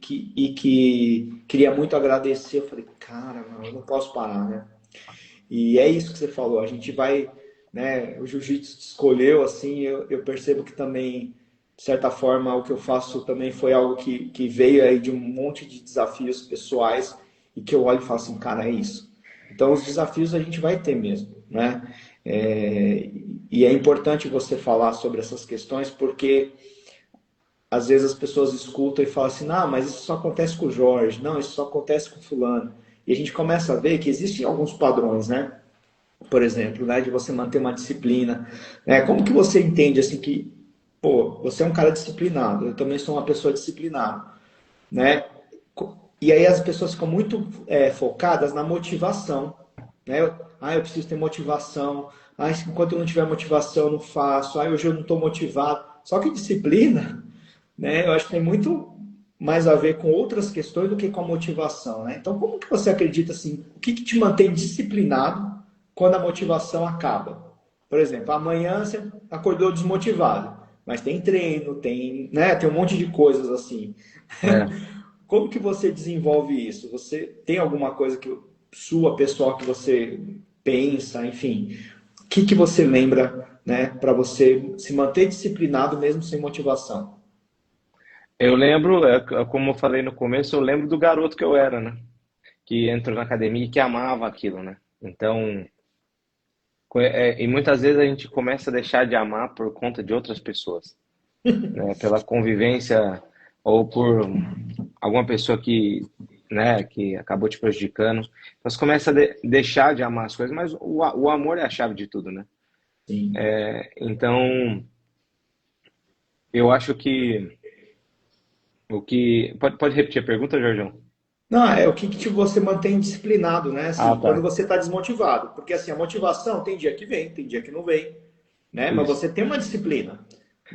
queria muito agradecer. Eu falei, cara, mano, eu não posso parar, né? E é isso que você falou, a gente vai, né? O jiu-jitsu te escolheu, assim, eu percebo que também, de certa forma, o que eu faço também foi algo que veio aí de um monte de desafios pessoais e que eu olho e falo assim, cara, é isso. Então, os desafios a gente vai ter mesmo, né? É, e é importante você falar sobre essas questões porque às vezes as pessoas escutam e falam assim, não, mas isso só acontece com o Jorge, não, isso só acontece com o fulano. E a gente começa a ver que existem alguns padrões, né? Por exemplo, né, de você manter uma disciplina. Né? Como que você entende assim que, pô, você é um cara disciplinado, eu também sou uma pessoa disciplinada, né? E aí as pessoas ficam muito focadas na motivação, né? Ah, eu preciso ter motivação. Ah, enquanto eu não tiver motivação, eu não faço. Ah, hoje eu não estou motivado. Só que disciplina, né? Eu acho que tem muito mais a ver com outras questões do que com a motivação, né? Então, como que você acredita assim? O que te mantém disciplinado quando a motivação acaba? Por exemplo, amanhã você acordou desmotivado, mas tem treino, tem, né? Tem um monte de coisas assim. É. Como que você desenvolve isso? Você tem alguma coisa que sua pessoal que você pensa, enfim, o que você lembra, né, para você se manter disciplinado mesmo sem motivação? Eu lembro, como eu falei no começo, eu lembro do garoto que eu era, né? Que entrou na academia e que amava aquilo, né? Então, e muitas vezes a gente começa a deixar de amar por conta de outras pessoas, né? Pela convivência ou por alguma pessoa que né, que acabou te prejudicando. Então você começa a deixar de amar as coisas, mas o amor é a chave de tudo, né? Sim. Então, eu acho que o que. Pode repetir a pergunta, Jorjão? Não, é o que você mantém disciplinado, né? Ah, Assim, quando tá. você está desmotivado. Porque assim, a motivação tem dia que vem, tem dia que não vem, né? Mas Isso. você tem uma disciplina.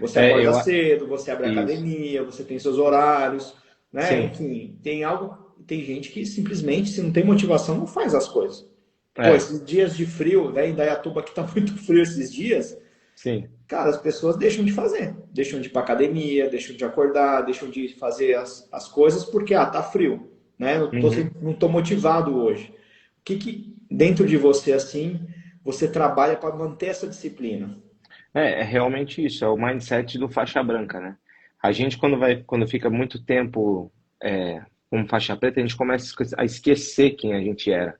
Você É, acorda eu. cedo, você abre a Isso. academia, você tem seus horários, né? Sim. Enfim, tem gente que simplesmente, se não tem motivação, não faz as coisas. Pô, É, esses dias de frio, né? Em Dayatuba que tá muito frio esses dias, sim. cara, as pessoas deixam de fazer. Deixam de ir pra academia, deixam de acordar, deixam de fazer as coisas porque, tá frio, né? Uhum. Não tô motivado hoje. O que dentro de você, assim, você trabalha para manter essa disciplina? É realmente isso, é o mindset do faixa branca, né? A gente, quando fica muito tempo como faixa preta, a gente começa a esquecer quem a gente era.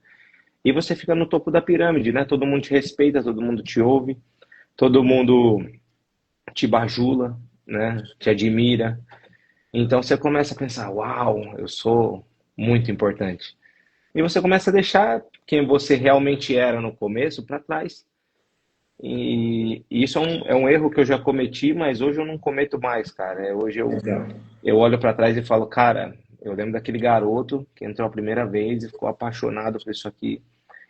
E você fica no topo da pirâmide, né? Todo mundo te respeita, todo mundo te ouve, todo mundo te bajula, né? Te admira. Então você começa a pensar, uau, eu sou muito importante. E você começa a deixar quem você realmente era no começo para trás. E isso é um erro que eu já cometi, mas hoje eu não cometo mais, cara. Hoje Legal. eu olho para trás e falo, cara, eu lembro daquele garoto que entrou a primeira vez e ficou apaixonado por isso aqui.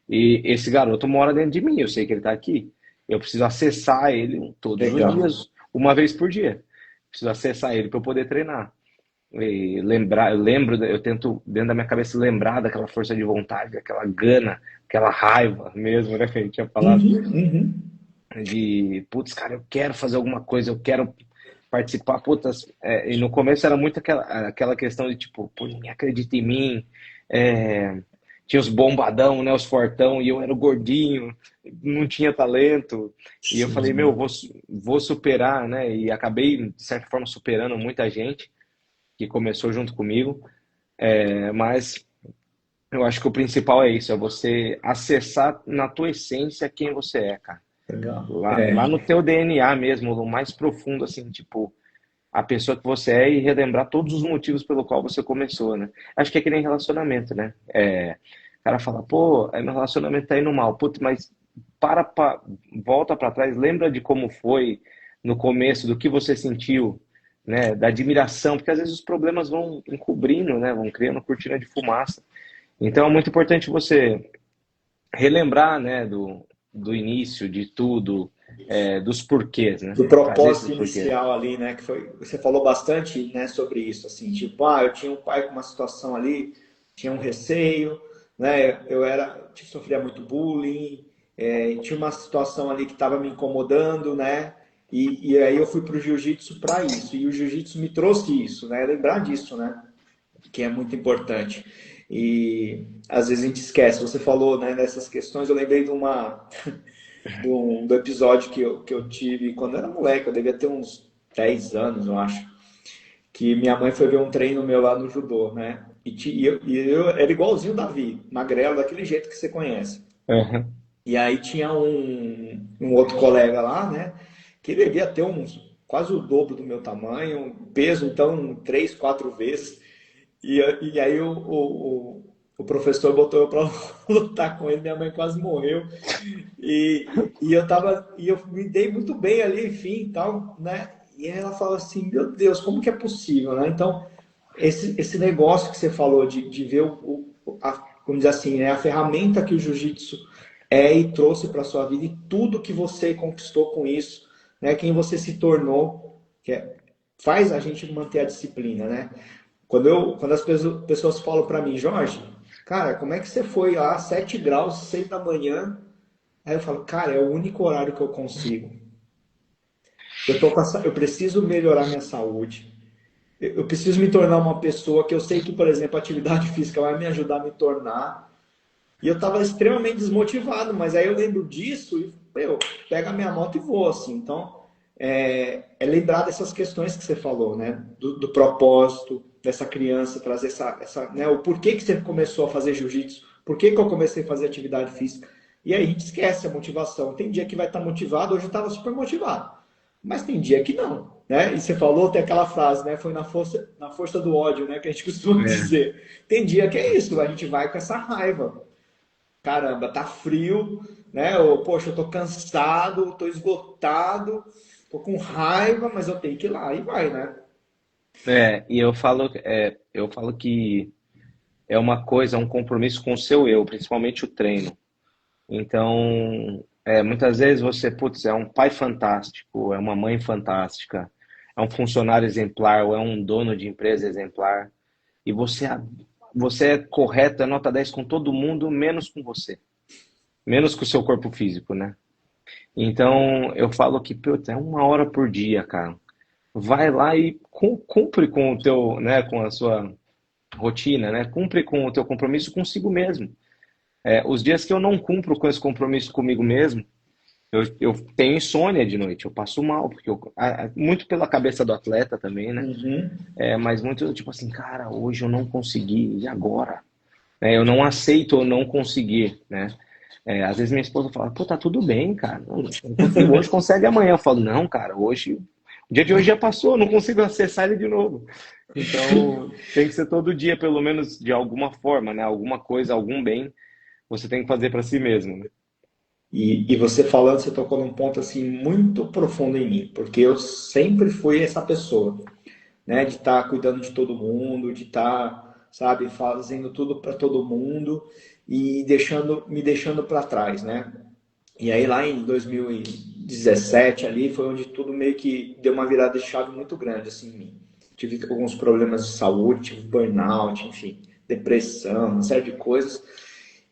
E esse garoto mora dentro de mim, eu sei que ele está aqui. Eu preciso acessar ele todos os Legal. dias, uma vez por dia. Preciso acessar ele para eu poder treinar. E lembrar, eu tento dentro da minha cabeça lembrar daquela força de vontade, daquela gana, aquela raiva mesmo, né, que a gente tinha falado Uhum, uhum. de, putz, cara, eu quero fazer alguma coisa, eu quero participar, putz, e no começo era muito aquela questão de tipo, pô, ninguém acredita em mim, é, tinha os bombadão, né, os fortão, e eu era o gordinho, não tinha talento, e eu falei, meu, Sim. vou superar, né, e acabei, de certa forma, superando muita gente que começou junto comigo, mas eu acho que o principal é isso, é você acessar na tua essência quem você é, cara. Legal. Lá no teu DNA mesmo, no mais profundo, assim, tipo, a pessoa que você é e relembrar todos os motivos pelo qual você começou, né? Acho que é que nem relacionamento, né? O cara fala, pô, meu relacionamento tá indo mal. Putz, mas volta para trás, lembra de como foi no começo, do que você sentiu, né? Da admiração, porque às vezes os problemas vão encobrindo, né? Vão criando cortina de fumaça. Então é muito importante você relembrar, né, do início de tudo, dos porquês, né? Do Trazer esses propósito porquês. inicial ali, né? Que foi, você falou bastante, né, sobre isso, assim, tipo, eu tinha um pai com uma situação ali, tinha um receio, né? Sofria muito bullying, tinha uma situação ali que estava me incomodando, né? E aí eu fui para o jiu-jitsu para isso, e o jiu-jitsu me trouxe isso, né? Lembrar disso, né? Que é muito importante. E às vezes a gente esquece. Você falou, né, dessas questões, eu lembrei de uma do episódio que eu tive quando eu era moleque, eu devia ter uns 10 anos, eu acho, que minha mãe foi ver um treino meu lá no judô, né? E eu era igualzinho o Davi, magrelo, daquele jeito que você conhece. Uhum. E aí tinha um outro colega lá, né? Que devia ter uns quase o dobro do meu tamanho, um peso então 3, 4 vezes. E aí o professor botou eu para lutar com ele, minha mãe quase morreu. E eu me dei muito bem ali, enfim, tal, né? E aí ela fala assim, meu Deus, como que é possível, né? Então, esse negócio que você falou de ver vamos dizer assim, né, a ferramenta que o jiu-jitsu e trouxe para sua vida e tudo que você conquistou com isso, né? Quem você se tornou, faz a gente manter a disciplina, né? Quando as pessoas falam para mim, Jorge, cara, como é que você foi lá, 7 graus, 6 da manhã? Aí eu falo, cara, é o único horário que eu consigo. Eu preciso melhorar minha saúde. Eu preciso me tornar uma pessoa que eu sei que, por exemplo, a atividade física vai me ajudar a me tornar. E eu estava extremamente desmotivado, mas aí eu lembro disso e, pega a minha moto e vou, assim. Então, lembrar dessas questões que você falou, né? Do propósito dessa criança, trazer né? O porquê que você começou a fazer jiu-jitsu, por que eu comecei a fazer atividade física. E aí a gente esquece a motivação. Tem dia que vai estar motivado, hoje eu estava super motivado. Mas tem dia que não, né? E você falou, tem aquela frase, né? Foi na força do ódio, né? Que a gente costuma É. dizer. Tem dia que é isso, a gente vai com essa raiva. Caramba, tá frio, né? Ou, poxa, eu tô cansado, tô esgotado, tô com raiva, mas eu tenho que ir lá e vai, né? E eu falo que é uma coisa, um compromisso com o seu eu, principalmente o treino. Então, muitas vezes você, putz, é um pai fantástico, é uma mãe fantástica, é um funcionário exemplar, ou é um dono de empresa exemplar, e você é correto, é nota 10 com todo mundo, menos com você, menos com o seu corpo físico, né? Então, eu falo que, putz, é 1 hora por dia, cara. Vai lá e cumpre com o teu, né, com a sua rotina, né? Cumpre com o teu compromisso consigo mesmo. Os dias que eu não cumpro com esse compromisso comigo mesmo, eu tenho insônia de noite, eu passo mal, porque muito pela cabeça do atleta também, né? Uhum. Mas muito tipo assim, cara, hoje eu não consegui, e agora? Eu não aceito ou não conseguir, né? Às vezes minha esposa fala, pô, tá tudo bem, cara, não consegui hoje, consegue amanhã. Eu falo, não, cara, hoje, o dia de hoje já passou, eu não consigo acessar ele de novo. Então, tem que ser todo dia, pelo menos de alguma forma, né? Alguma coisa, algum bem, você tem que fazer para si mesmo, né? E você falando, você tocou num ponto assim muito profundo em mim, porque eu sempre fui essa pessoa, né, de estar cuidando de todo mundo, de estar, sabe, fazendo tudo para todo mundo e me deixando para trás, né? E aí lá em 2017 ali foi onde tudo meio que deu uma virada de chave muito grande assim em mim. Tive alguns problemas de saúde, tive burnout, enfim, depressão, uma série de coisas.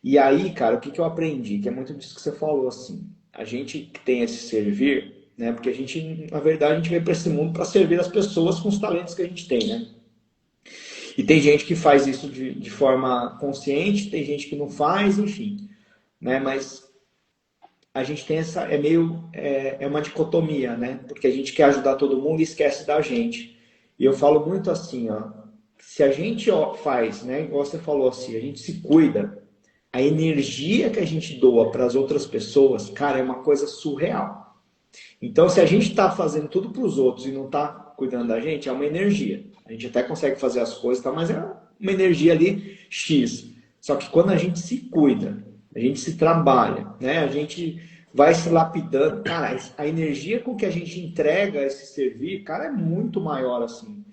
E aí, cara, o que que eu aprendi? Que é muito disso que você falou, assim. A gente que tem esse servir, né? Porque a gente, na verdade, a gente veio para esse mundo para servir as pessoas com os talentos que a gente tem, né? E tem gente que faz isso de forma consciente, tem gente que não faz, enfim, né? Mas a gente tem essa, é uma dicotomia, né? Porque a gente quer ajudar todo mundo e esquece da gente. E eu falo muito assim, ó, se a gente faz, né? Igual você falou assim, a gente se cuida, a energia que a gente doa para as outras pessoas, cara, é uma coisa surreal. Então, se a gente está fazendo tudo para os outros e não está cuidando da gente, é uma energia. A gente até consegue fazer as coisas, tá? Mas é uma energia ali X. Só que quando a gente se cuida, a gente se trabalha, né? A gente vai se lapidando. Cara, a energia com que a gente entrega esse servir, cara, é muito maior assim.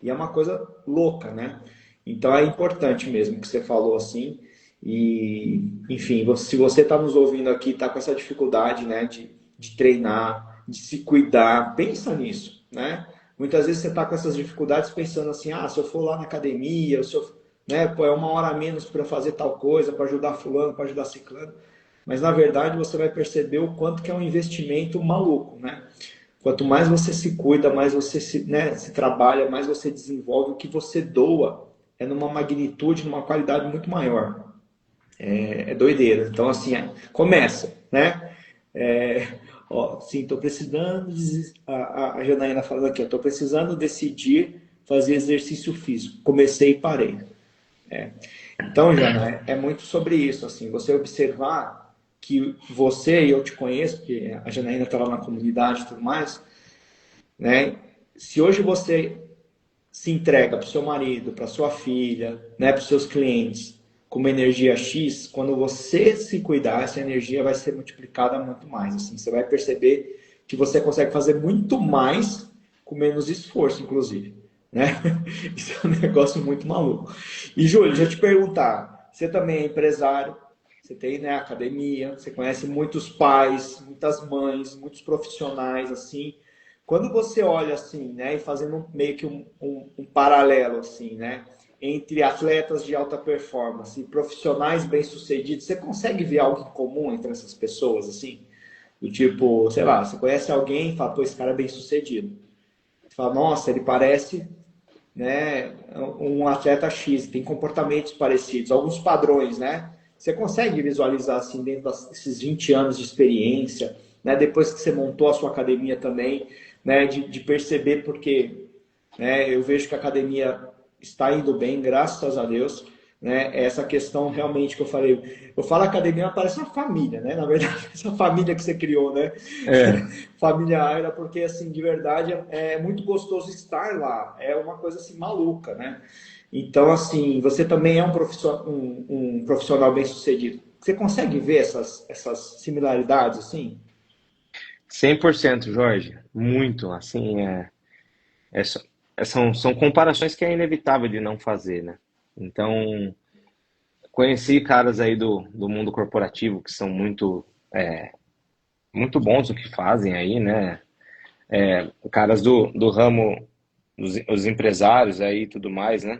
E é uma coisa louca, né? Então é importante mesmo que você falou assim. E, enfim, se você está nos ouvindo aqui, está com essa dificuldade, né, de treinar, de se cuidar, pensa nisso, né? Muitas vezes você está com essas dificuldades pensando assim, se eu for lá na academia, se eu, né, pô, é 1 hora a menos para fazer tal coisa, para ajudar fulano, para ajudar ciclano. Mas na verdade você vai perceber o quanto que é um investimento maluco, né? Quanto mais você se cuida, mais você se trabalha, mais você desenvolve, o que você doa é numa magnitude, numa qualidade muito maior. É doideira. Então, assim, começa, né? Ó, sim, estou precisando. A Janaína falando aqui, estou precisando decidir fazer exercício físico. Comecei e parei. Então, Jana, é muito sobre isso, assim, você observar que você, e eu te conheço, porque a Janaína está lá na comunidade e tudo mais, né? Se hoje você se entrega para o seu marido, para sua filha, né, para os seus clientes, com uma energia X, quando você se cuidar, essa energia vai ser multiplicada muito mais. Assim, você vai perceber que você consegue fazer muito mais com menos esforço, inclusive. Né? Isso é um negócio muito maluco. E, Júlio, deixa eu te perguntar, você também é empresário, você tem, né, academia, você conhece muitos pais, muitas mães, muitos profissionais, assim. Quando você olha assim, né, e fazendo meio que um paralelo assim, né, entre atletas de alta performance e profissionais bem-sucedidos, você consegue ver algo em comum entre essas pessoas, assim? Do tipo, sei lá, você conhece alguém e fala, pô, esse cara é bem-sucedido. Você fala, nossa, ele parece, né, um atleta X, tem comportamentos parecidos, alguns padrões, né? Você consegue visualizar assim dentro desses 20 anos de experiência, né? Depois que você montou a sua academia também, né? De perceber porque, né? Eu vejo que a academia está indo bem, graças a Deus, né? Essa questão realmente que eu falo academia, mas parece uma família, né? Na verdade, essa família que você criou, né? É, Família Aira, porque assim, de verdade é muito gostoso estar lá, é uma coisa assim maluca, né? Então, assim, você também é um profissional bem-sucedido. Você consegue ver essas similaridades, assim? 100%, Jorge. Muito, assim, é só- são comparações que é inevitável de não fazer, né? Então, conheci caras aí do mundo corporativo que são muito bons no que fazem aí, né? Caras do ramo, os empresários aí e tudo mais, né?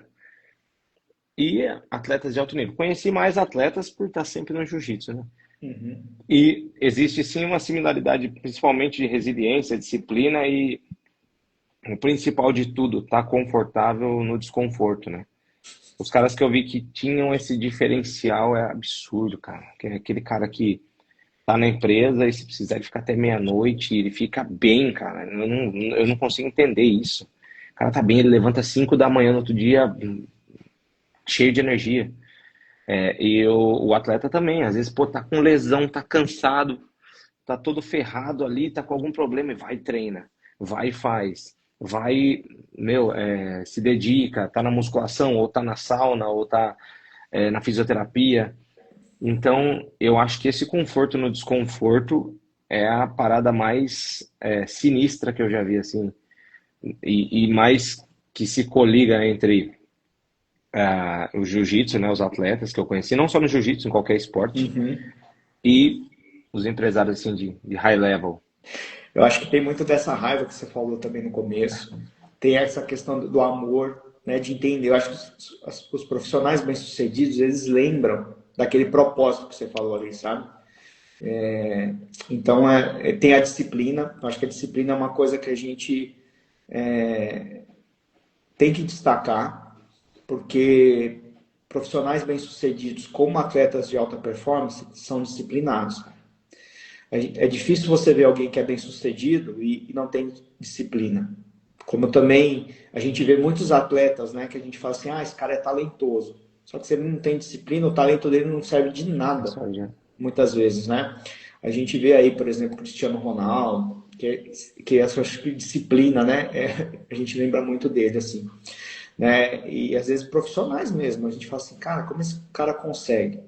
E atletas de alto nível. Conheci mais atletas por estar sempre no jiu-jitsu, né? Uhum. E existe sim uma similaridade, principalmente de resiliência, disciplina e o principal de tudo, tá confortável no desconforto, né? Os caras que eu vi que tinham esse diferencial é absurdo, cara. Que é aquele cara que tá na empresa e se precisar ele fica até meia-noite, ele fica bem, cara. Eu não consigo entender isso. O cara tá bem, ele levanta às 5 da manhã no outro dia, cheio de energia. E o atleta também, às vezes, pô, tá com lesão, tá cansado, tá todo ferrado ali, tá com algum problema e vai e treina, vai e faz, vai, meu, se dedica, tá na musculação, ou tá na sauna, ou tá na fisioterapia. Então, eu acho que esse conforto no desconforto é a parada mais sinistra que eu já vi, assim, e mais que se coliga entre o jiu-jitsu, né, os atletas que eu conheci, não só no jiu-jitsu, em qualquer esporte, Uhum. e os empresários assim de high level. Eu acho que tem muito dessa raiva que você falou também no começo. Tem essa questão do amor, né, de entender. Eu acho que os profissionais bem-sucedidos, eles lembram daquele propósito que você falou ali, sabe? Então, tem a disciplina. Eu acho que a disciplina é uma coisa que a gente tem que destacar, porque profissionais bem-sucedidos, como atletas de alta performance, são disciplinados. É difícil você ver alguém que é bem-sucedido e não tem disciplina. Como também a gente vê muitos atletas, né, que a gente fala assim, esse cara é talentoso. Só que se ele não tem disciplina, o talento dele não serve de nada, Isso aí, já. muitas vezes, né? A gente vê aí, por exemplo, Cristiano Ronaldo, que essa disciplina, né? A gente lembra muito dele, assim, né? E às vezes profissionais mesmo, a gente fala assim, cara, como esse cara consegue?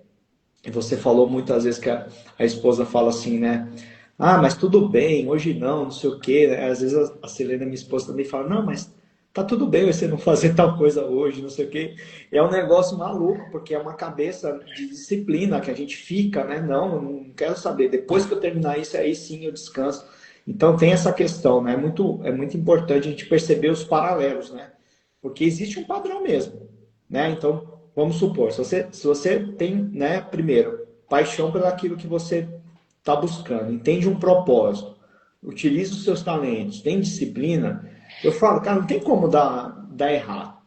E você falou muitas vezes que a esposa fala assim, né? Mas tudo bem, hoje não sei o quê. Às vezes a Selena, minha esposa, também fala, não, mas tá tudo bem você não fazer tal coisa hoje, não sei o quê. É um negócio maluco, porque é uma cabeça de disciplina que a gente fica, né? Não, não quero saber. Depois que eu terminar isso, aí sim eu descanso. Então tem essa questão, né? É muito importante a gente perceber os paralelos, né? Porque existe um padrão mesmo, né? Então, vamos supor, se você tem, né, primeiro, paixão pelo aquilo que você está buscando, entende um propósito, utiliza os seus talentos, tem disciplina, eu falo, cara, não tem como dar errado.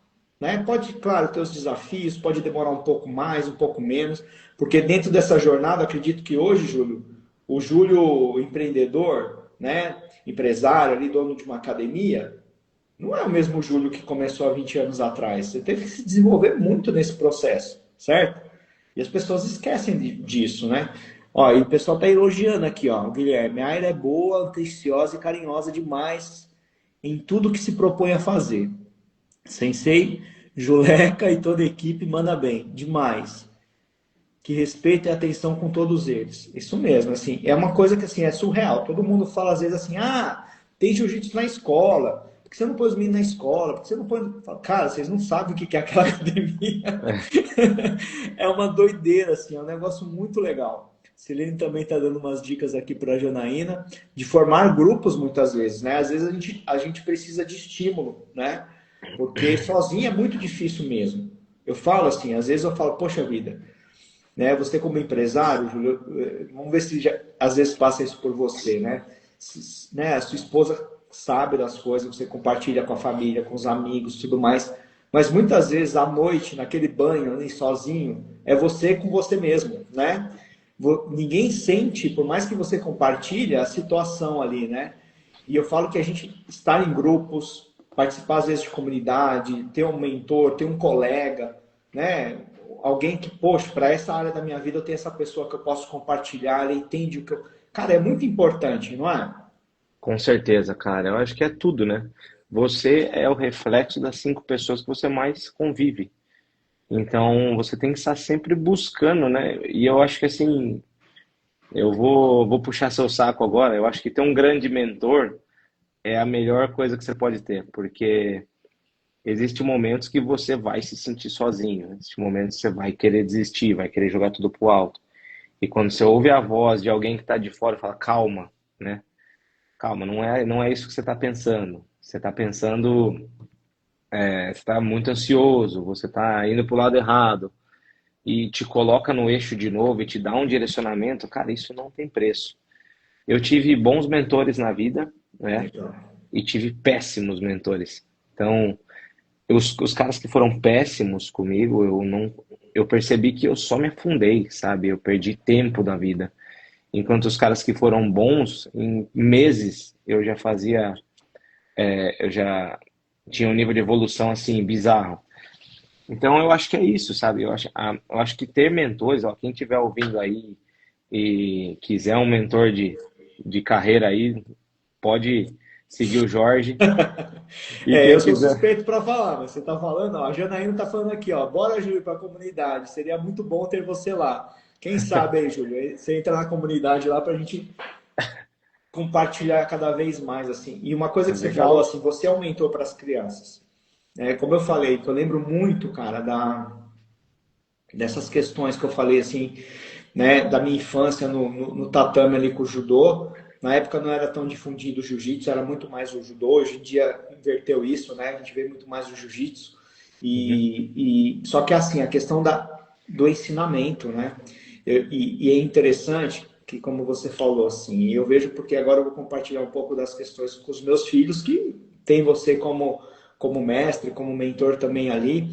Né? Pode, claro, ter os desafios, pode demorar um pouco mais, um pouco menos, porque dentro dessa jornada, acredito que hoje, Júlio, o Júlio empreendedor, né, empresário ali, dono de uma academia, não é o mesmo Júlio que começou há 20 anos atrás. Você teve que se desenvolver muito nesse processo, certo? E as pessoas esquecem disso, né? Ó, e o pessoal tá elogiando aqui, ó. O Guilherme, a Aira é boa, atenciosa e carinhosa demais em tudo que se propõe a fazer. Sensei, Juleca e toda a equipe manda bem, demais. Que respeito e atenção com todos eles. Isso mesmo, assim, é uma coisa que assim é surreal. Todo mundo fala às vezes assim: tem jiu-jitsu na escola. Por que você não põe os meninos na escola? Por que você não põe. Cara, vocês não sabem o que é aquela academia. É uma doideira, assim, é um negócio muito legal. Celene também está dando umas dicas aqui para a Janaína de formar grupos muitas vezes, né? Às vezes a gente precisa de estímulo, né? Porque sozinho é muito difícil mesmo. Eu falo assim, às vezes eu falo, poxa vida, né? Você como empresário, Júlio, vamos ver se às vezes passa isso por você, né? Né? A sua esposa sabe das coisas, você compartilha com a família, com os amigos, tudo mais. Mas muitas vezes à noite, naquele banho, ali, sozinho, é você com você mesmo, né? Ninguém sente, por mais que você compartilhe a situação ali, né? E eu falo que a gente estar em grupos, participar às vezes de comunidade, ter um mentor, ter um colega, né? alguém que, poxa, para essa área da minha vida eu tenho essa pessoa que eu posso compartilhar, ela entende o que eu. Cara, é muito importante, não é? Com certeza, cara. Eu acho que é tudo, né? Você é o reflexo das 5 pessoas que você mais convive. Então, você tem que estar sempre buscando, né? E eu acho que assim, vou puxar seu saco agora. Eu acho que ter um grande mentor é a melhor coisa que você pode ter, porque existem momentos que você vai se sentir sozinho, né? Existem momentos que você vai querer desistir, vai querer jogar tudo pro alto. E quando você ouve a voz de alguém que está de fora, fala, calma, né? Calma, não é isso que você está pensando. Você está pensando, você está muito ansioso, você está indo para o lado errado e te coloca no eixo de novo e te dá um direcionamento, cara, isso não tem preço. Eu tive bons mentores na vida, né? Legal. E tive péssimos mentores. Então, os caras que foram péssimos comigo, eu percebi que eu só me afundei, sabe? Eu perdi tempo da vida. Enquanto os caras que foram bons, em meses eu já tinha um nível de evolução assim bizarro. Então eu acho que é isso, sabe? Eu acho que ter mentores, ó, quem estiver ouvindo aí e quiser um mentor de carreira aí, pode seguir o Jorge. E É, eu quem sou quiser. suspeito para falar, mas você tá falando, ó, a Janaína tá falando aqui, ó, bora, Júlio, para a comunidade, seria muito bom ter você lá. Quem sabe aí, Júlio, você entra na comunidade lá para a gente compartilhar cada vez mais, assim. E uma coisa que você falou, Legal. assim, você é um mentor para as crianças. É, como eu falei, que eu lembro muito, cara, dessas questões que eu falei, assim, né, da minha infância no tatame ali com o judô. Na época não era tão difundido o jiu-jitsu, era muito mais o judô. Hoje em dia inverteu isso, né? A gente vê muito mais o jiu-jitsu. Uhum. Só que assim, a questão do ensinamento, né? E é interessante que, como você falou, assim, eu vejo porque agora eu vou compartilhar um pouco das questões com os meus filhos, que tem você como mestre, como mentor também ali.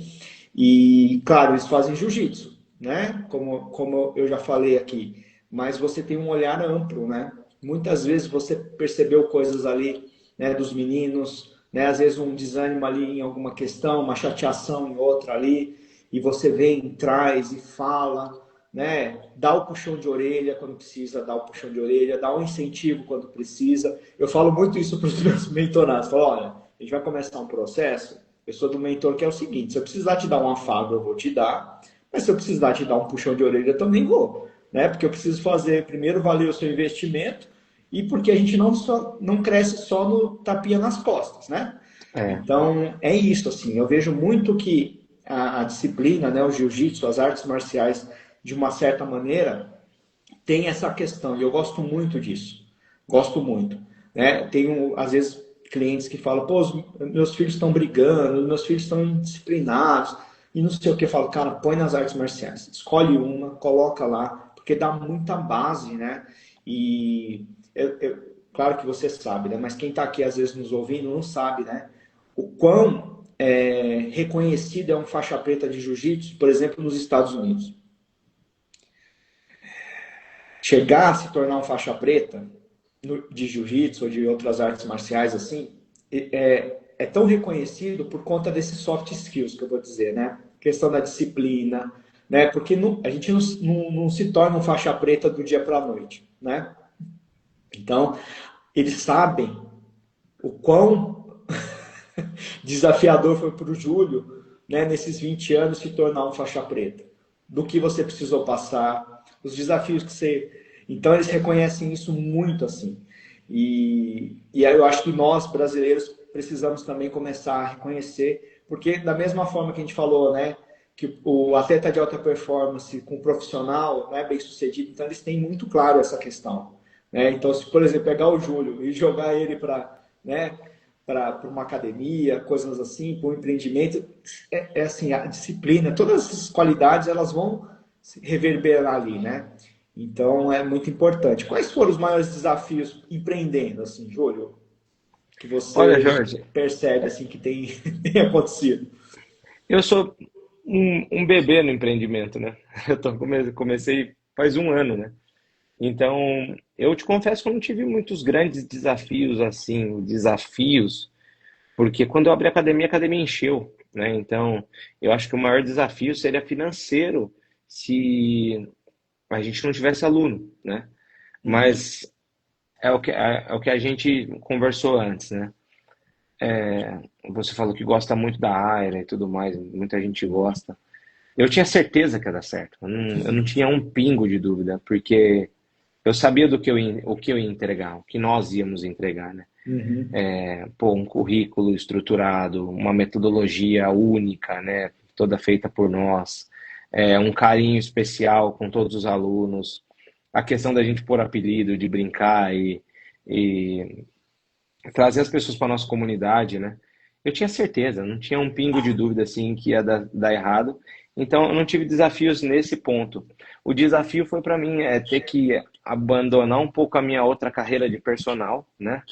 E, claro, eles fazem jiu-jitsu, né? Como eu já falei aqui. Mas você tem um olhar amplo, né? Muitas vezes você percebeu coisas ali, né, dos meninos, né? Às vezes um desânimo ali em alguma questão, uma chateação em outra ali, e você vem, traz e fala, né? Dá o puxão de orelha quando precisa, dá o puxão de orelha, dá um incentivo quando precisa. Eu falo muito isso para os meus mentorados. Falo, olha, a gente vai começar um processo. Eu sou do mentor que é o seguinte: se eu precisar te dar um afago, eu vou te dar, mas se eu precisar te dar um puxão de orelha, eu também vou, né? Porque eu preciso fazer primeiro valer o seu investimento e porque a gente não cresce só no tapinha nas costas, né? É. Então, é isso, assim, eu vejo muito que a disciplina, né, o jiu-jitsu, as artes marciais, de uma certa maneira, tem essa questão, e eu gosto muito disso. Gosto muito. Né? Tenho, às vezes, clientes que falam, pô, meus filhos estão brigando, meus filhos estão indisciplinados, e não sei o que. Eu falo, cara, põe nas artes marciais. Escolhe uma, coloca lá, porque dá muita base, né? E, claro que você sabe, né? Mas quem está aqui, às vezes, nos ouvindo, não sabe, né? O quão reconhecido é um faixa preta de jiu-jitsu, por exemplo, nos Estados Unidos. Chegar a se tornar um faixa preta de jiu-jitsu ou de outras artes marciais assim é tão reconhecido por conta desses soft skills que eu vou dizer, né? Questão da disciplina, né? Porque a gente não se torna um faixa preta do dia para a noite, né? Então, eles sabem o quão desafiador foi para o Júlio, né, nesses 20 anos, se tornar um faixa preta. Do que você precisou passar, os desafios que você. Então, eles reconhecem isso muito assim. E aí eu acho que nós, brasileiros, precisamos também começar a reconhecer, porque da mesma forma que a gente falou, né, que o atleta de alta performance com o profissional não é bem sucedido, então eles têm muito claro essa questão. Né? Então, se, por exemplo, pegar o Júlio e jogar ele para, né, para uma academia, coisas assim, para um empreendimento, assim, a disciplina, todas essas qualidades, elas vão reverberar ali, né? Então, é muito importante. Quais foram os maiores desafios empreendendo, assim, Júlio, que Olha, você Jorge, percebe, assim, que tem acontecido? eu sou um bebê no empreendimento, né? Comecei faz um ano, né? Então, eu te confesso que eu não tive muitos grandes desafios assim, desafios, porque quando eu abri a academia encheu. né? Então, eu acho que o maior desafio seria financeiro se a gente não tivesse aluno, né? Uhum. Mas é o que a gente conversou antes, né? Você falou que gosta muito da área e tudo mais, muita gente gosta. Eu tinha certeza que ia dar certo. Eu não tinha um pingo de dúvida, porque eu sabia o que eu ia entregar, o que nós íamos entregar, né? Uhum. Pô, um currículo estruturado, uma metodologia única, né? Toda feita por nós, um carinho especial com todos os alunos, a questão da gente pôr apelido, de brincar e trazer as pessoas para nossa comunidade, né? Eu tinha certeza, não tinha um pingo de dúvida assim que ia dar errado. Então eu não tive desafios nesse ponto. O desafio foi para mim ter que abandonar um pouco a minha outra carreira de personal, né?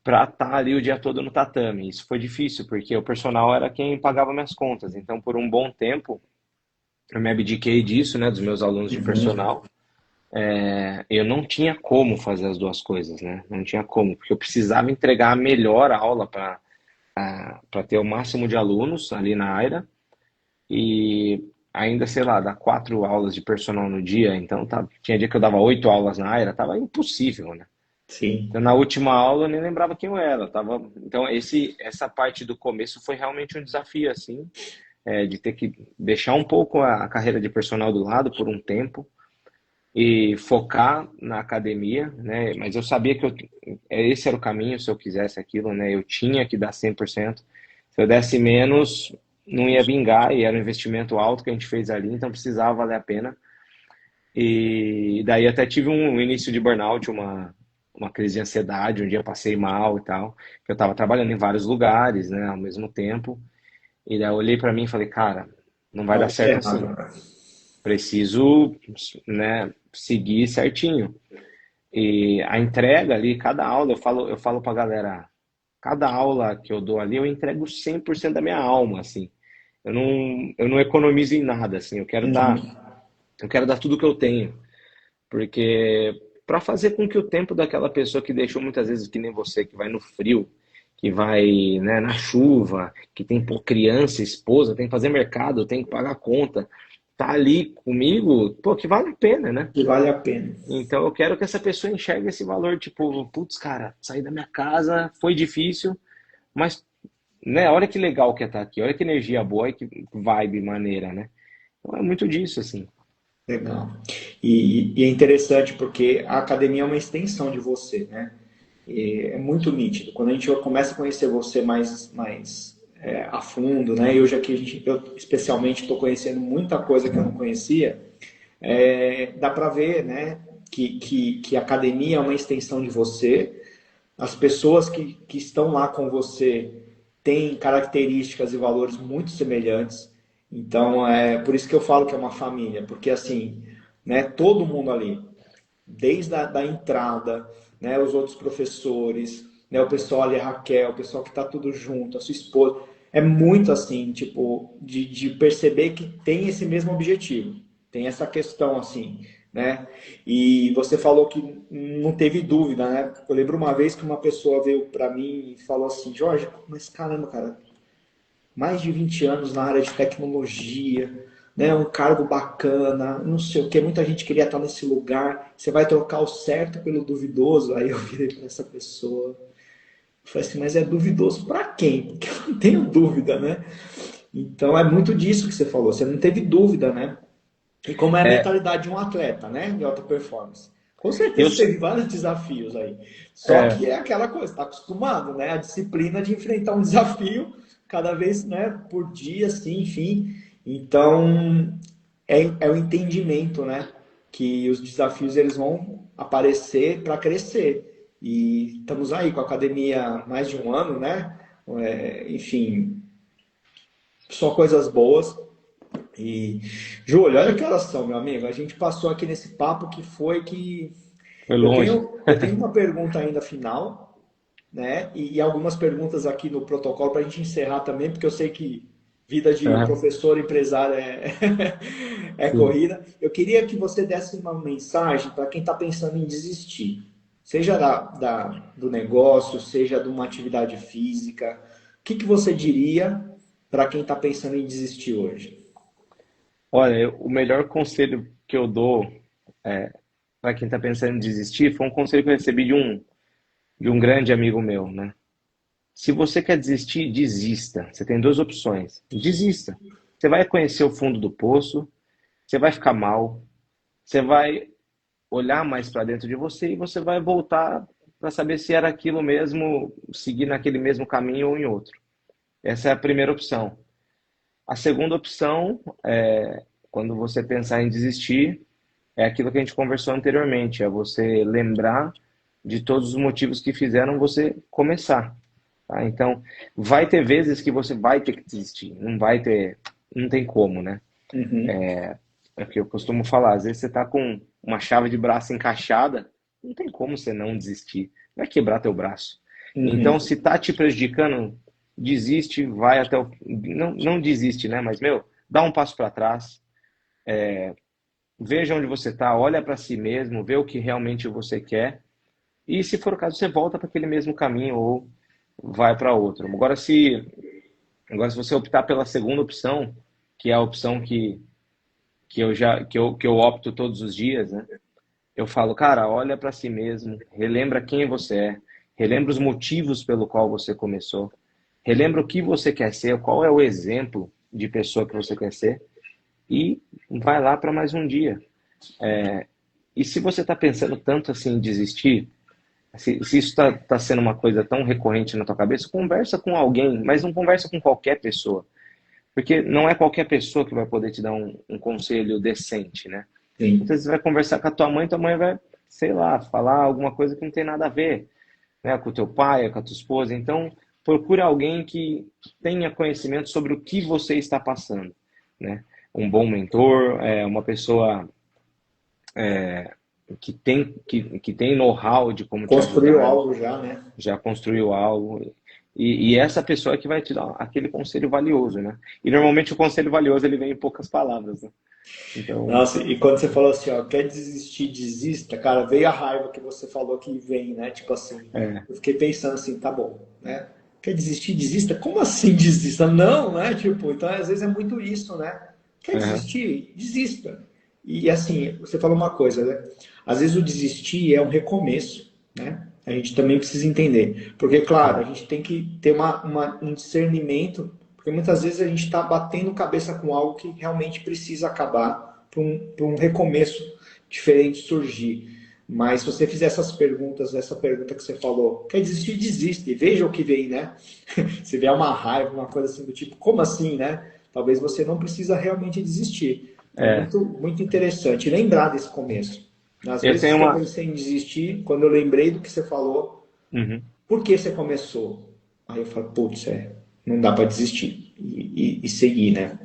Para estar ali o dia todo no tatame. Isso foi difícil, porque o personal era quem pagava minhas contas. Então, por um bom tempo, eu me abdiquei disso, né, dos meus alunos de Uhum. personal. Eu não tinha como fazer as duas coisas, né? Não tinha como, porque eu precisava entregar a melhor aula para ter o máximo de alunos ali na AIRA e ainda, sei lá, dar 4 aulas de personal no dia. Então, tá, tinha dia que eu dava 8 aulas na AIRA, tava impossível, né? Então, Sim. na última aula eu nem lembrava quem eu era. Então, essa parte do começo foi realmente um desafio, assim, de ter que deixar um pouco a carreira de personal do lado por um tempo e focar na academia, né? Mas eu sabia que esse era o caminho, se eu quisesse aquilo, né? Eu tinha que dar 100%. Se eu desse menos, não ia vingar e era um investimento alto que a gente fez ali, então precisava valer a pena. E daí até tive um início de burnout, uma crise de ansiedade, um dia passei mal e tal, que eu estava trabalhando em vários lugares, né, ao mesmo tempo. E daí eu olhei para mim e falei, cara, não vai dar Algo tá certo errado, assim. né? Preciso, né, seguir certinho. E a entrega ali, cada aula, eu falo pra galera, cada aula que eu dou ali, eu entrego 100% da minha alma, assim. Eu não economizo em nada, assim. Uhum. Eu quero dar tudo que eu tenho. Porque para fazer com que o tempo daquela pessoa que deixou muitas vezes que nem você, que vai no frio, que vai, né, na chuva, que tem pô, criança, esposa, tem que fazer mercado, tem que pagar conta, tá ali comigo, pô, que vale a pena, né? Que vale a pena. Então eu quero que essa pessoa enxergue esse valor, tipo, putz, cara, sair da minha casa foi difícil, mas, né, olha que legal que é estar aqui, olha que energia boa e que vibe maneira, né? Então é muito disso, assim. Legal. E é interessante porque a academia é uma extensão de você, né? E é muito nítido. Quando a gente começa a conhecer você mais a fundo, né? E hoje aqui eu especialmente estou conhecendo muita coisa que eu não conhecia. Dá para ver, né? Que a academia é uma extensão de você. As pessoas que estão lá com você têm características e valores muito semelhantes. Então, é por isso que eu falo que é uma família, porque assim, né, todo mundo ali, desde a da entrada, né, os outros professores, né, o pessoal ali, a Raquel, o pessoal que está tudo junto, a sua esposa, é muito assim, tipo, de perceber que tem esse mesmo objetivo, tem essa questão assim, né? E você falou que não teve dúvida, né? Eu lembro uma vez que uma pessoa veio para mim e falou assim, Jorge, mas caramba, cara, mais de 20 anos na área de tecnologia, né, um cargo bacana, não sei o que, muita gente queria estar nesse lugar, você vai trocar o certo pelo duvidoso, aí eu virei para essa pessoa, falei assim, mas é duvidoso para quem? Porque eu não tenho dúvida, né? Então é muito disso que você falou, você não teve dúvida, né? E como é a É, mentalidade de um atleta, né, de alta performance. Com eu, certeza teve vários desafios aí. Só é, que é aquela coisa, está acostumado, né? A disciplina de enfrentar um desafio cada vez, né, por dia, assim, enfim. Então, é o entendimento, né, que os desafios eles vão aparecer para crescer. E estamos aí com a academia há mais de um ano, né? Enfim, só coisas boas. E, Júlio, olha que horas são, meu amigo. A gente passou aqui nesse papo que foi que. foi Eu longe. tenho, eu tenho uma pergunta ainda final, né? E algumas perguntas aqui no protocolo para a gente encerrar também, porque eu sei que vida de Aham, professor empresário é sim. corrida. Eu queria que você desse uma mensagem para quem está pensando em desistir, seja do negócio, seja de uma atividade física. O que você diria? para quem está pensando em desistir hoje? Olha, o melhor conselho que eu dou para quem está pensando em desistir foi um conselho que eu recebi de um grande amigo meu, né? Se você quer desistir, desista. Você tem duas opções. Desista. Você vai conhecer o fundo do poço, você vai ficar mal, você vai olhar mais para dentro de você e você vai voltar para saber se era aquilo mesmo, seguir naquele mesmo caminho ou em outro. Essa é a primeira opção. A segunda opção, quando você pensar em desistir, é aquilo que a gente conversou anteriormente, é você lembrar de todos os motivos que fizeram você começar. Tá? Então, vai ter vezes que você vai ter que desistir, não tem como, né? Uhum, É o que eu costumo falar, às vezes você tá com uma chave de braço encaixada, não tem como você não desistir, vai quebrar teu braço. uhum. Então, se tá te prejudicando, desiste, vai até o... Não desiste, né? Mas, meu, dá um passo para trás, veja onde você tá, olha para si mesmo, vê o que realmente você quer, e se for o caso, você volta para aquele mesmo caminho ou vai para outro. Agora, se você optar pela segunda opção, que é a opção que eu opto todos os dias, né? Eu falo, cara, olha para si mesmo, relembra quem você é, relembra os motivos pelo qual você começou, relembra o que você quer ser, qual é o exemplo de pessoa que você quer ser e vai lá para mais um dia. E se você está pensando tanto assim em desistir, se isso está sendo uma coisa tão recorrente na tua cabeça, conversa com alguém, mas não conversa com qualquer pessoa. Porque não é qualquer pessoa que vai poder te dar um conselho decente, né? Sim. Muitas vezes você vai conversar com a tua mãe vai, sei lá, falar alguma coisa que não tem nada a ver, né? Com o teu pai, com a tua esposa. Então, procure alguém que tenha conhecimento sobre o que você está passando, né? Um bom mentor, uma pessoa que tem know-how de como te Construiu ajudar, algo já, né? já construiu algo. E essa pessoa é que vai te dar aquele conselho valioso, né? E normalmente o conselho valioso ele vem em poucas palavras, né? Então, Nossa, e quando você falou assim, ó, quer desistir, desista, cara, veio a raiva que você falou que vem, né? Tipo assim, é, eu fiquei pensando assim, tá bom, né? Quer desistir, desista? Como assim desista? Não, né? Tipo, então às vezes é muito isso, né? Quer aham, desistir? Desista. E assim, você falou uma coisa, né? Às vezes o desistir é um recomeço, né? A gente também precisa entender. Porque, claro, a é, gente tem que ter um discernimento, porque muitas vezes a gente está batendo cabeça com algo que realmente precisa acabar para um recomeço diferente surgir. Mas se você fizer essas perguntas, essa pergunta que você falou, quer desistir, desiste. Veja o que vem, né? Se vier uma raiva, uma coisa assim do tipo, como assim, né? Talvez você não precisa realmente desistir. Então, é. muito, muito interessante lembrar desse começo. Às Eu vezes tenho que eu uma. pensei em desistir, quando eu lembrei do que você falou, Uhum. por que você começou? Aí eu falo, putz, não dá para desistir e seguir, né?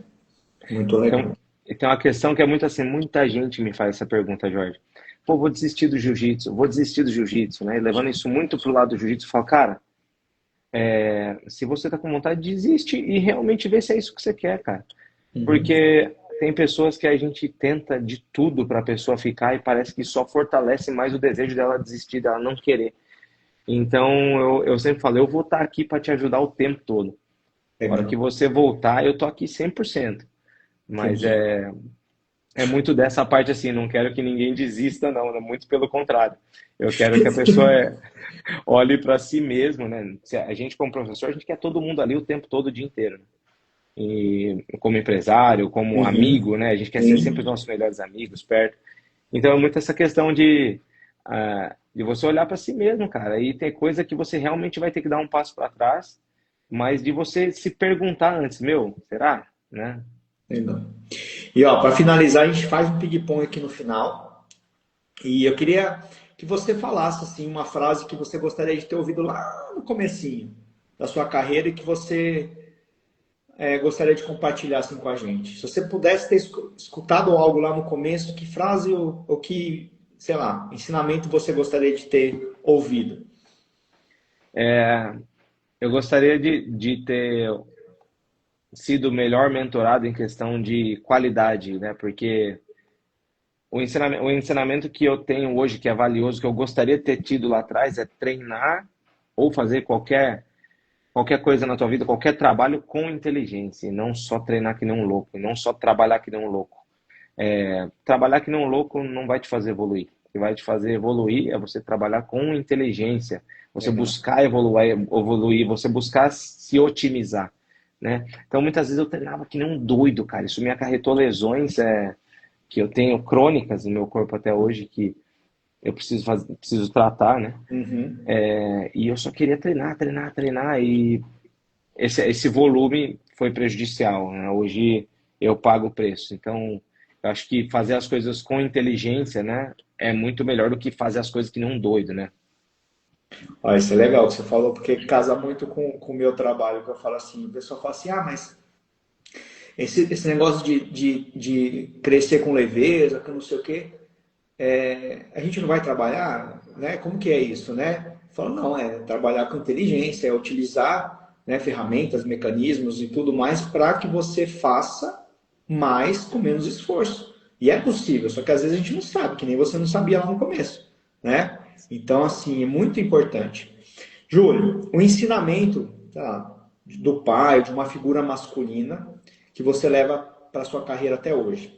Muito legal. Tem uma questão que é muito assim, muita gente me faz essa pergunta, Jorge. Pô, vou desistir do jiu-jitsu, vou desistir do jiu-jitsu, né? E levando isso muito pro lado do jiu-jitsu, eu falo, cara, se você tá com vontade, desiste e realmente vê se é isso que você quer, cara. Uhum. Porque tem pessoas que a gente tenta de tudo para a pessoa ficar e parece que só fortalece mais o desejo dela desistir, dela não querer. Então eu sempre falo, eu vou estar aqui para te ajudar o tempo todo. A hora que Legal. você voltar, eu tô aqui 100%. Mas Entendi. é muito dessa parte assim, não quero que ninguém desista, não, né? Muito pelo contrário. Eu quero que a pessoa olhe para si mesmo, né? Se a gente, como professor, a gente quer todo mundo ali o tempo todo, o dia inteiro, né? E como empresário, como Uhum. amigo, né? A gente quer ser sempre os Sim. nossos melhores amigos perto. Então é muito essa questão de você olhar para si mesmo, cara. E tem coisa que você realmente vai ter que dar um passo para trás, mas de você se perguntar antes, meu, será? Né? Legal. E ó, para finalizar, a gente faz um ping-pong aqui no final. E eu queria que você falasse assim uma frase que você gostaria de ter ouvido lá no comecinho da sua carreira e que você gostaria de compartilhar assim com a gente. Se você pudesse ter escutado algo lá no começo, que frase ou que, sei lá, ensinamento você gostaria de ter ouvido? Eu gostaria de ter sido melhor mentorado em questão de qualidade, né? Porque o ensinamento que eu tenho hoje, que é valioso, que eu gostaria de ter tido lá atrás, é treinar ou fazer qualquer. qualquer coisa na tua vida, qualquer trabalho com inteligência, e não só treinar que nem um louco, e não só trabalhar que nem um louco. Trabalhar que nem um louco não vai te fazer evoluir. O que vai te fazer evoluir é você trabalhar com inteligência, você Legal. buscar evoluir, você buscar se otimizar, né? Então, muitas vezes eu treinava que nem um doido, cara. Isso me acarretou lesões, que eu tenho crônicas no meu corpo até hoje, que eu preciso tratar, né? Uhum. E eu só queria treinar, treinar, treinar, e esse volume foi prejudicial, né? Hoje eu pago o preço. Então, eu acho que fazer as coisas com inteligência, né, é muito melhor do que fazer as coisas que nem um doido, né? Ó, isso é legal que você falou, porque casa muito com o meu trabalho, que eu falo assim, o pessoal fala assim, ah, mas esse negócio de crescer com leveza, com não sei o quê, a gente não vai trabalhar, né? Como que é isso, né? Eu falo, não, é trabalhar com inteligência, é utilizar, né, ferramentas, mecanismos e tudo mais para que você faça mais com menos esforço. E é possível, só que às vezes a gente não sabe, que nem você não sabia lá no começo, né? Então, assim, é muito importante. Júlio, o ensinamento, tá, do pai, de uma figura masculina que você leva para sua carreira até hoje.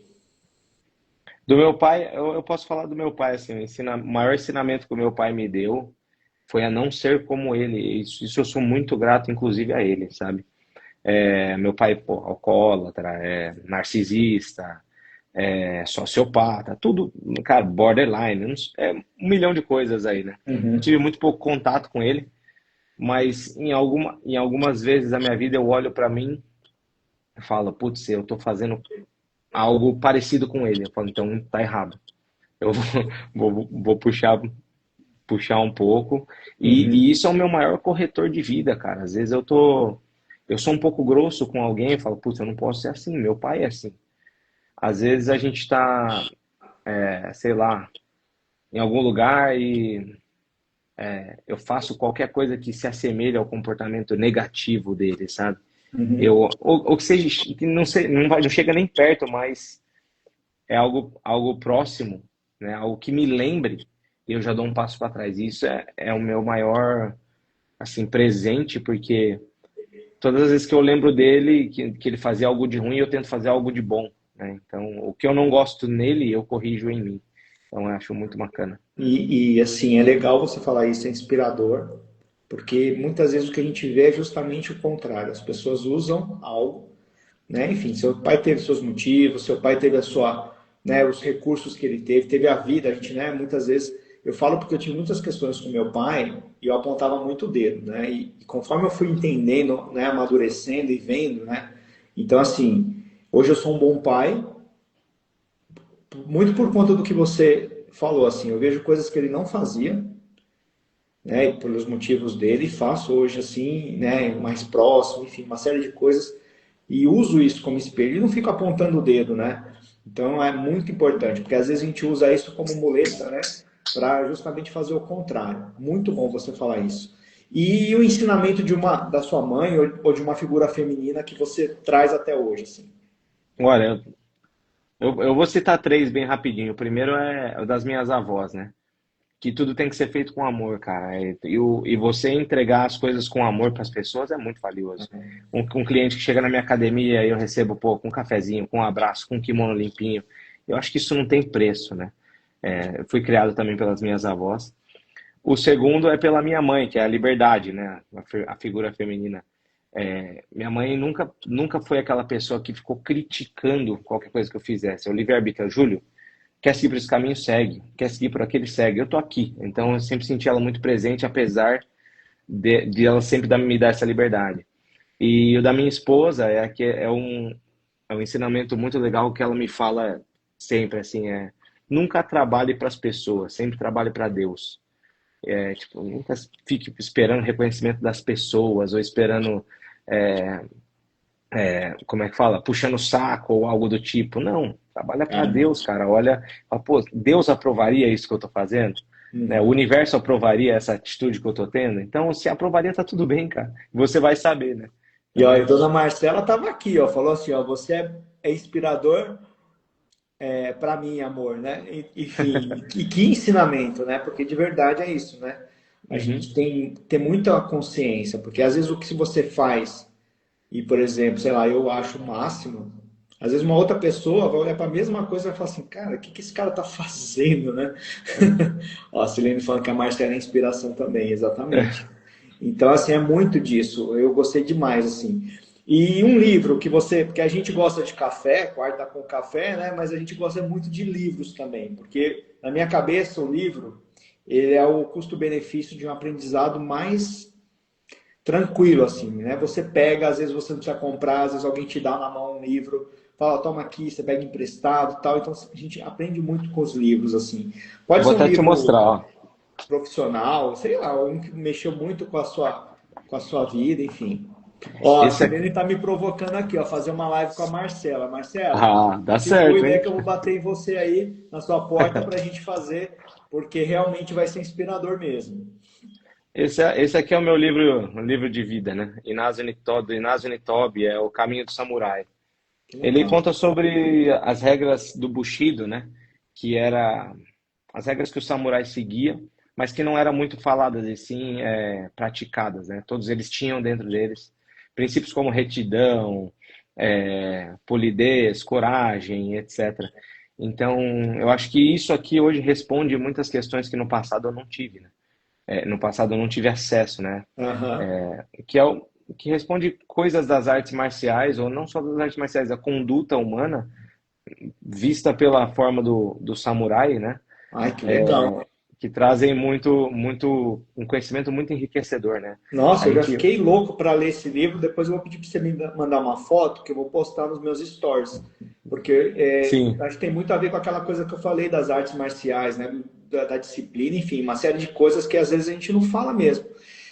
Do meu pai, eu posso falar do meu pai, assim, o maior ensinamento que o meu pai me deu foi a não ser como ele. Isso eu sou muito grato, inclusive, a ele, sabe? Meu pai, pô, alcoólatra, narcisista, sociopata, tudo, cara, borderline, um milhão de coisas aí, né? Eu Uhum. tive muito pouco contato com ele, mas em algumas vezes da minha vida eu olho pra mim e falo, putz, eu tô fazendo algo parecido com ele. Eu falo, então tá errado. Eu vou puxar um pouco. E Uhum. isso é o meu maior corretor de vida, cara. Às vezes eu sou um pouco grosso com alguém e falo, putz, eu não posso ser assim, meu pai é assim. Às vezes a gente tá, sei lá, em algum lugar e eu faço qualquer coisa que se assemelhe ao comportamento negativo dele, sabe? Uhum. Ou que seja, que não, sei, não chega nem perto, mas é algo próximo, né? Algo que me lembre, e eu já dou um passo para trás. E isso é o meu maior, assim, presente, porque todas as vezes que eu lembro dele, que ele fazia algo de ruim, eu tento fazer algo de bom, né? Então, o que eu não gosto nele, eu corrijo em mim. Então, eu acho muito bacana. Assim, é legal você falar isso, é inspirador, porque muitas vezes o que a gente vê é justamente o contrário. As pessoas usam algo, né? Enfim, seu pai teve seus motivos, seu pai teve a sua, né, os recursos que ele teve, teve a vida. A gente, né, muitas vezes, eu falo porque eu tive muitas questões com meu pai e eu apontava muito o dedo, né? E conforme eu fui entendendo, né, amadurecendo e vendo, né? Então, assim, hoje eu sou um bom pai, muito por conta do que você falou, assim, eu vejo coisas que ele não fazia, né, e pelos motivos dele, e faço hoje assim, né, mais próximo, enfim, uma série de coisas, e uso isso como espelho e não fico apontando o dedo, né? Então é muito importante, porque às vezes a gente usa isso como muleta, né, para justamente fazer o contrário. Muito bom você falar isso. E o ensinamento da sua mãe ou de uma figura feminina que você traz até hoje, assim. Olha, eu vou citar três bem rapidinho. O primeiro é o das minhas avós, né? Que tudo tem que ser feito com amor, cara. E você entregar as coisas com amor para as pessoas é muito valioso. Um cliente que chega na minha academia e eu recebo, pô, com um cafezinho, com um abraço, com um kimono limpinho. Eu acho que isso não tem preço, né? Eu fui criado também pelas minhas avós. O segundo é pela minha mãe, que é a liberdade, né? A figura feminina. Minha mãe nunca foi aquela pessoa que ficou criticando qualquer coisa que eu fizesse. É o livre-arbítrio. Júlio, quer seguir por esse caminho, segue. Quer seguir por aquele, segue. Eu tô aqui. Então eu sempre senti ela muito presente, apesar de ela sempre me dar essa liberdade. E o da minha esposa é um ensinamento muito legal que ela me fala sempre, assim, nunca trabalhe para as pessoas, sempre trabalhe para Deus. Tipo, nunca fique esperando reconhecimento das pessoas ou esperando, é, como é que fala? Puxando o saco ou algo do tipo. Não, trabalha para É. Deus, cara. Olha, fala, pô, Deus aprovaria isso que eu tô fazendo? Né? O Uhum. universo aprovaria essa atitude que eu tô tendo? Então, se aprovaria, tá tudo bem, cara. Você vai saber, né? E ó, Então, a dona Marcela estava aqui, ó, falou assim, ó, você é inspirador para mim, amor, né? Enfim, que ensinamento, né? Porque de verdade é isso, né? A Uhum. gente tem que ter muita consciência, porque às vezes o que você faz, e por exemplo, sei lá, eu acho o máximo, às vezes uma outra pessoa vai olhar para a mesma coisa e vai falar assim, cara, o que que esse cara tá fazendo, né? Ó, a Silene falando que a Marcela é inspiração também, exatamente. Então, assim, é muito disso. Eu gostei demais, assim. E um livro que você, porque a gente gosta de café, quarta com café, né? Mas a gente gosta muito de livros também, porque na minha cabeça o livro, ele é o custo-benefício de um aprendizado mais tranquilo, assim, né? Você pega, às vezes você não precisa comprar, às vezes alguém te dá na mão um livro, fala, toma aqui, você pega emprestado, e tal. Então a gente aprende muito com os livros, assim. Pode Vou ser um até te mostrar, livro ó. profissional, sei lá, um que mexeu muito com a sua vida, enfim. Ó, a Esse aqui. Silene tá me provocando aqui, ó, fazer uma live com a Marcela. Marcela, Ah, dá se certo, cuida aí hein? que eu vou bater em você aí na sua porta pra gente fazer, porque realmente vai ser inspirador mesmo. Esse aqui é o meu livro, um livro de vida, né? Do Inazo Nitobe, é O Caminho do Samurai. Que Ele legal. conta sobre as regras do Bushido, né? Que era as regras que o samurai seguia, mas que não eram muito faladas e sim praticadas, né? Todos eles tinham dentro deles princípios como retidão, polidez, coragem, etc. Então, eu acho que isso aqui hoje responde muitas questões que no passado eu não tive, né? No passado eu não tive acesso, né? Aham. Que é o que responde coisas das artes marciais, ou não só das artes marciais, da conduta humana, vista pela forma do samurai, né? Ai, que legal. Que trazem muito, um conhecimento muito enriquecedor, né? A Nossa, eu já gente, fiquei louco para ler esse livro. Depois eu vou pedir para você me mandar uma foto que eu vou postar nos meus stories. Porque sim, acho que tem muito a ver com aquela coisa que eu falei das artes marciais, né? Da disciplina, enfim, uma série de coisas que às vezes a gente não fala mesmo.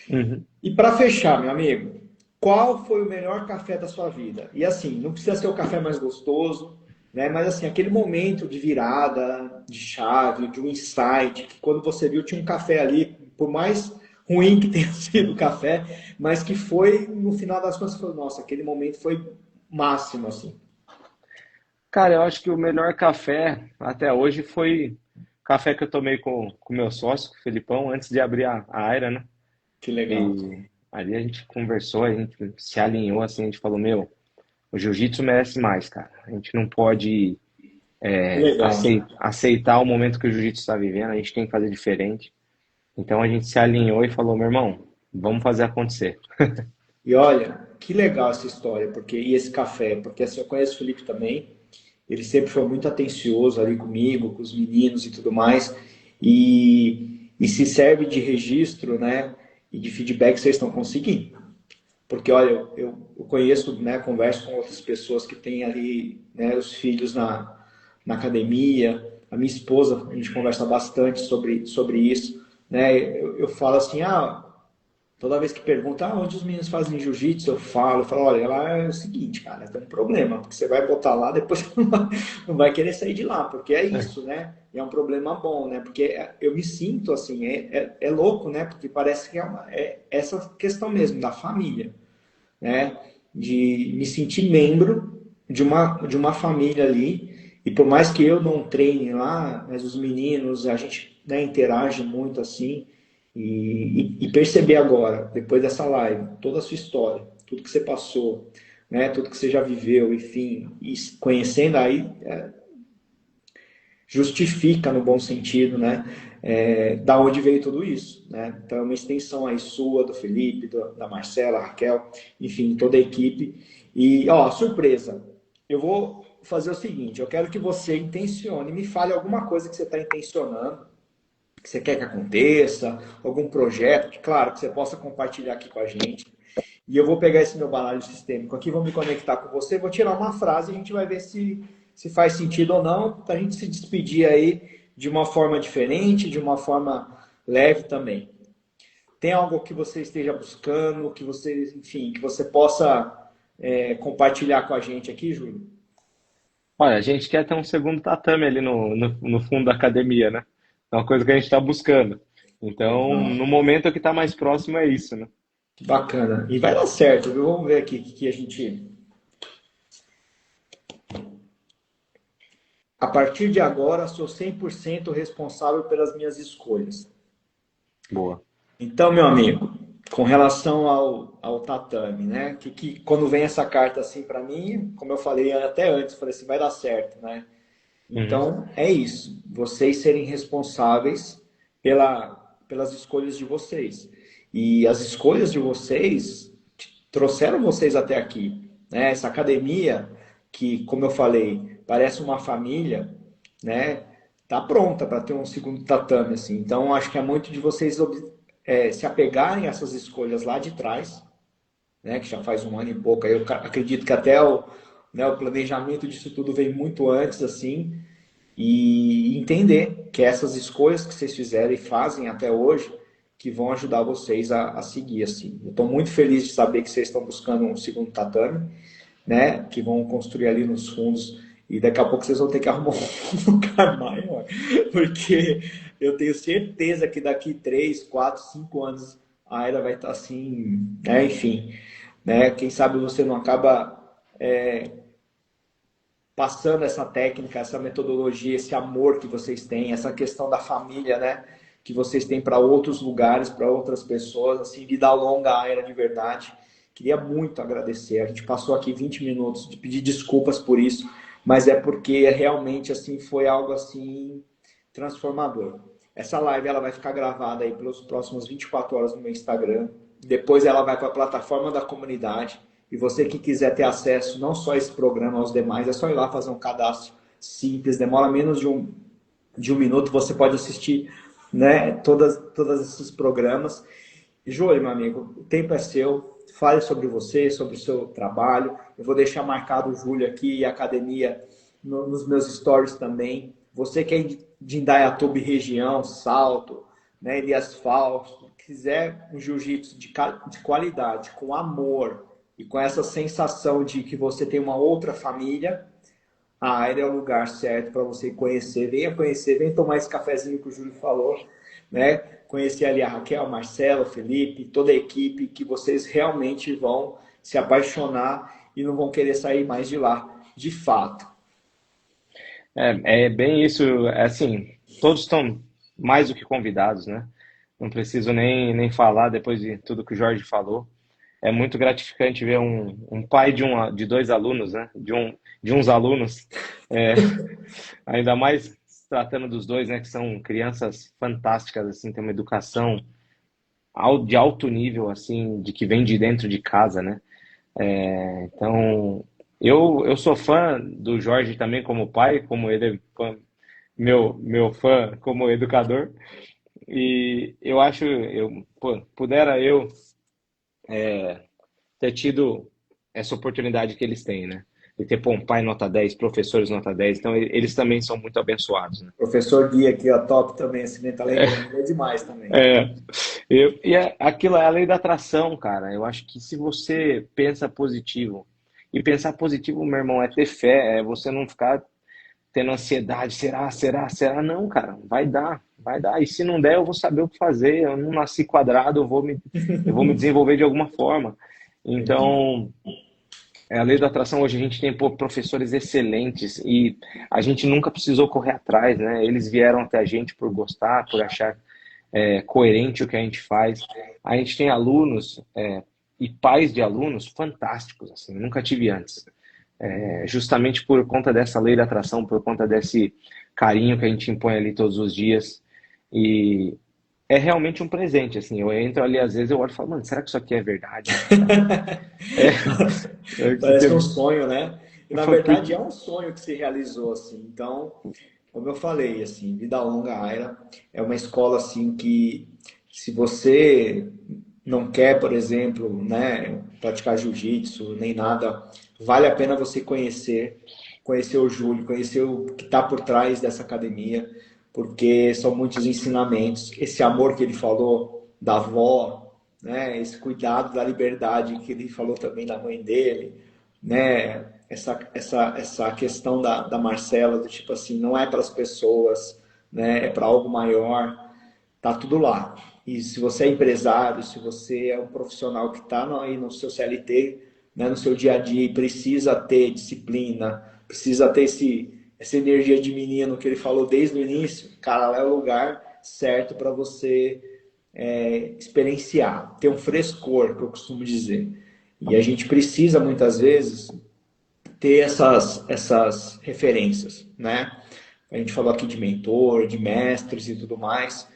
uhum. E para fechar, meu amigo, qual foi o melhor café da sua vida? E assim, não precisa ser o café mais gostoso, né? Mas assim, aquele momento de virada, de chave, de um insight, que quando você viu tinha um café ali, por mais ruim que tenha sido o café, mas que foi, no final das contas, você falou, nossa, aquele momento foi máximo, assim. Cara, eu acho que o melhor café até hoje foi o café que eu tomei com o meu sócio, com o Felipão, antes de abrir a Aira, né? Que legal. E ali a gente conversou, a gente se alinhou, assim, a gente falou, meu, o jiu-jitsu merece mais, cara. A gente não pode Que legal. aceitar o momento que o jiu-jitsu está vivendo, a gente tem que fazer diferente. Então a gente se alinhou e falou, meu irmão, vamos fazer acontecer. E olha, que legal essa história, porque e esse café, porque assim, eu conheço o Felipe também, ele sempre foi muito atencioso ali comigo, com os meninos e tudo mais, e se serve de registro, né, e de feedback que vocês estão conseguindo. Porque, olha, eu conheço, né, converso com outras pessoas que têm ali, né, os filhos na academia, a minha esposa, a gente conversa bastante sobre isso, né, eu falo assim, toda vez que pergunta, onde os meninos fazem jiu-jitsu, eu falo, olha, lá é o seguinte, cara, tem um problema, porque você vai botar lá, depois você não vai querer sair de lá, porque é isso, né? E é um problema bom, né? Porque eu me sinto assim, é louco, né? Porque parece que é essa questão mesmo da família, né? De me sentir membro de uma família ali, e por mais que eu não treine lá, mas os meninos, a gente, né, interage muito assim, e perceber agora, depois dessa live, toda a sua história, tudo que você passou, né, tudo que você já viveu, enfim, e conhecendo aí, justifica no bom sentido, né, da onde veio tudo isso, né? Então é uma extensão aí sua, do Felipe, da Marcela, Raquel, enfim, toda a equipe. E, ó, surpresa, eu vou fazer o seguinte, eu quero que você intencione, me fale alguma coisa que você está intencionando, que você quer que aconteça, algum projeto, que claro, que você possa compartilhar aqui com a gente. E eu vou pegar esse meu baralho sistêmico aqui, vou me conectar com você, vou tirar uma frase e a gente vai ver se faz sentido ou não, para a gente se despedir aí de uma forma diferente, de uma forma leve também. Tem algo que você esteja buscando, que você, enfim, que você possa compartilhar com a gente aqui, Júlio? Olha, a gente quer ter um segundo tatame ali no fundo da academia, né? É uma coisa que a gente está buscando. Então, Legal. no momento o que está mais próximo é isso, né? Que bacana. E vai dar certo, viu? Vamos ver aqui o que a gente. A partir de agora, sou 100% responsável pelas minhas escolhas. Boa. Então, meu amigo, com relação ao tatame, né? Quando vem essa carta assim para mim, como eu falei até antes, eu falei assim, vai dar certo, né? Uhum. Então, é isso. Vocês serem responsáveis pelas escolhas de vocês. E as escolhas de vocês trouxeram vocês até aqui, né? Essa academia que, como eu falei, parece uma família, né? Tá pronta para ter um segundo tatame, assim. Então, acho que é muito de vocês se apegarem a essas escolhas lá de trás, né? Que já faz um ano e pouco. Aí eu acredito que até o planejamento disso tudo vem muito antes, assim, e entender que essas escolhas que vocês fizeram e fazem até hoje que vão ajudar vocês a seguir assim. Eu estou muito feliz de saber que vocês estão buscando um segundo tatame, né? Que vão construir ali nos fundos e daqui a pouco vocês vão ter que arrumar um lugar maior, porque eu tenho certeza que daqui 3, 4, 5 anos a Aira vai estar assim, né? Enfim, né? Quem sabe você não acaba passando essa técnica, essa metodologia, esse amor que vocês têm, essa questão da família, né? Que vocês têm para outros lugares, para outras pessoas, assim, vida longa a era de verdade. Queria muito agradecer. A gente passou aqui 20 minutos de pedir desculpas por isso, mas é porque realmente assim foi algo assim transformador. Essa live ela vai ficar gravada aí pelos próximos 24 horas no meu Instagram. Depois ela vai para a plataforma da comunidade. E você que quiser ter acesso não só a esse programa, aos demais, é só ir lá fazer um cadastro simples, demora menos de um minuto, você pode assistir, né, todos esses programas. E, Júlio, meu amigo, o tempo é seu, fale sobre você, sobre o seu trabalho. Eu vou deixar marcado o Júlio aqui e a academia nos meus stories também. Você que é de Indaiatuba região, Salto, né, Elias Fausto, quiser um jiu-jitsu de qualidade, com amor e com essa sensação de que você tem uma outra família, a área é o lugar certo para você conhecer. Venha conhecer, venha tomar esse cafezinho que o Júlio falou, né? Conhecer ali a Raquel, Marcelo, Felipe, toda a equipe, que vocês realmente vão se apaixonar e não vão querer sair mais de lá, de fato. É bem isso, é assim, todos estão mais do que convidados, né? Não preciso nem falar depois de tudo que o Jorge falou. É muito gratificante ver um pai de dois alunos, né? De uns alunos, é, ainda mais se tratando dos dois, né? Que são crianças fantásticas, assim, tem uma educação de alto nível, assim, de que vem de dentro de casa, né? Então, eu sou fã do Jorge também como pai, como ele é meu fã como educador. E eu acho, pô, pudera eu ter tido essa oportunidade que eles têm, né? De ter, pô, um pai nota 10, professores nota 10, então eles também são muito abençoados, né? Professor Gui aqui, ó, top também, assim, tá lembrando, é demais também. É, aquilo é a lei da atração, cara. Eu acho que se você pensa positivo, e pensar positivo, meu irmão, é ter fé, é você não ficar tendo ansiedade, será, será, será? Não, cara, vai dar, vai dar. E se não der, eu vou saber o que fazer. Eu não nasci quadrado, eu vou me desenvolver de alguma forma. Entendi. Então, a lei da atração, hoje a gente tem pô, professores excelentes e a gente nunca precisou correr atrás, né? Eles vieram até a gente por gostar, por achar coerente o que a gente faz. A gente tem alunos e pais de alunos fantásticos, assim, nunca tive antes. Justamente por conta dessa lei da atração, por conta desse carinho que a gente impõe ali todos os dias. E é realmente um presente, assim. Eu entro ali, às vezes, eu olho e falo, mano, será que isso aqui é verdade, sabe? É, Parece um sonho, né? E eu na falo, verdade porque... é um sonho que se realizou, assim. Então, como eu falei, assim, Vida Longa Aira é uma escola assim que se você não quer, por exemplo, né, praticar jiu-jitsu nem nada, vale a pena você conhecer o Júlio, conhecer o que está por trás dessa academia, porque são muitos ensinamentos. Esse amor que ele falou da avó, né, esse cuidado da liberdade que ele falou também da mãe dele, né, essa questão da Marcela, do tipo assim, não é para as pessoas, né, é para algo maior, tá tudo lá. E se você é empresário, se você é um profissional que está aí no seu CLT, né, no seu dia a dia e precisa ter disciplina, precisa ter essa energia de menino que ele falou desde o início, cara, lá é o lugar certo para você experienciar, ter um frescor, que eu costumo dizer. E a gente precisa, muitas vezes, ter essas referências, né? A gente falou aqui de mentor, de mestres e tudo mais,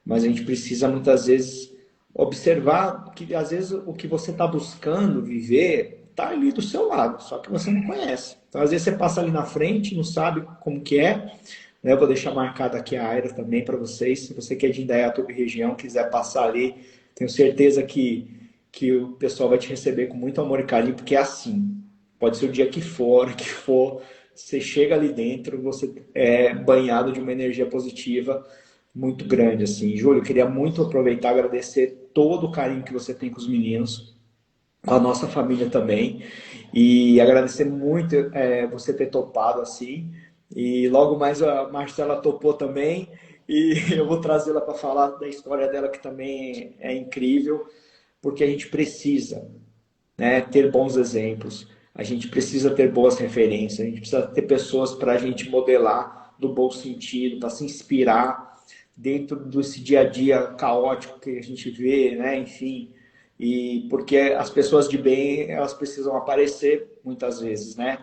mas a gente precisa, muitas vezes, observar que, às vezes, o que você está buscando viver está ali do seu lado, só que você não conhece. Então, às vezes, você passa ali na frente, não sabe como que é, né? Eu vou deixar marcado aqui a área também para vocês. Se você que é de Indaiatuba e região, quiser passar ali, tenho certeza que o pessoal vai te receber com muito amor e carinho, porque é assim. Pode ser o dia que for, que for, você chega ali dentro, você é banhado de uma energia positiva muito grande, assim. Júlio, queria muito aproveitar e agradecer todo o carinho que você tem com os meninos, com a nossa família também, e agradecer muito você ter topado assim. E logo mais a Marcela topou também, e eu vou trazê-la para falar da história dela, que também é incrível, porque a gente precisa, né, ter bons exemplos, a gente precisa ter boas referências, a gente precisa ter pessoas para a gente modelar do bom sentido, para se inspirar dentro desse dia a dia caótico que a gente vê, né, enfim, e porque as pessoas de bem, elas precisam aparecer muitas vezes, né?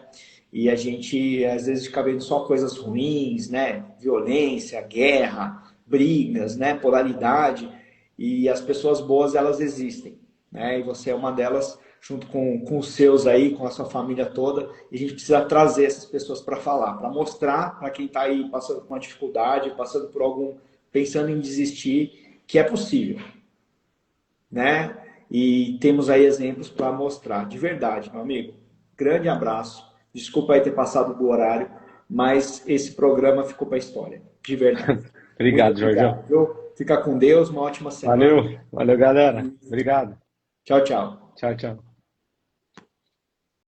E a gente às vezes fica vendo só coisas ruins, né? Violência, guerra, brigas, né? Polaridade, e as pessoas boas, elas existem, né? E você é uma delas, junto com os seus aí, com a sua família toda, e a gente precisa trazer essas pessoas para falar, para mostrar para quem está aí passando por uma dificuldade, passando por algum, pensando em desistir, que é possível, né? E temos aí exemplos para mostrar, de verdade, meu amigo. Grande abraço. Desculpa aí ter passado do horário, mas esse programa ficou para a história, de verdade. Muito Obrigado, Jorgão. obrigado, viu? Fica com Deus, uma ótima semana. Valeu, valeu, galera. Obrigado. Tchau, tchau. Tchau, tchau.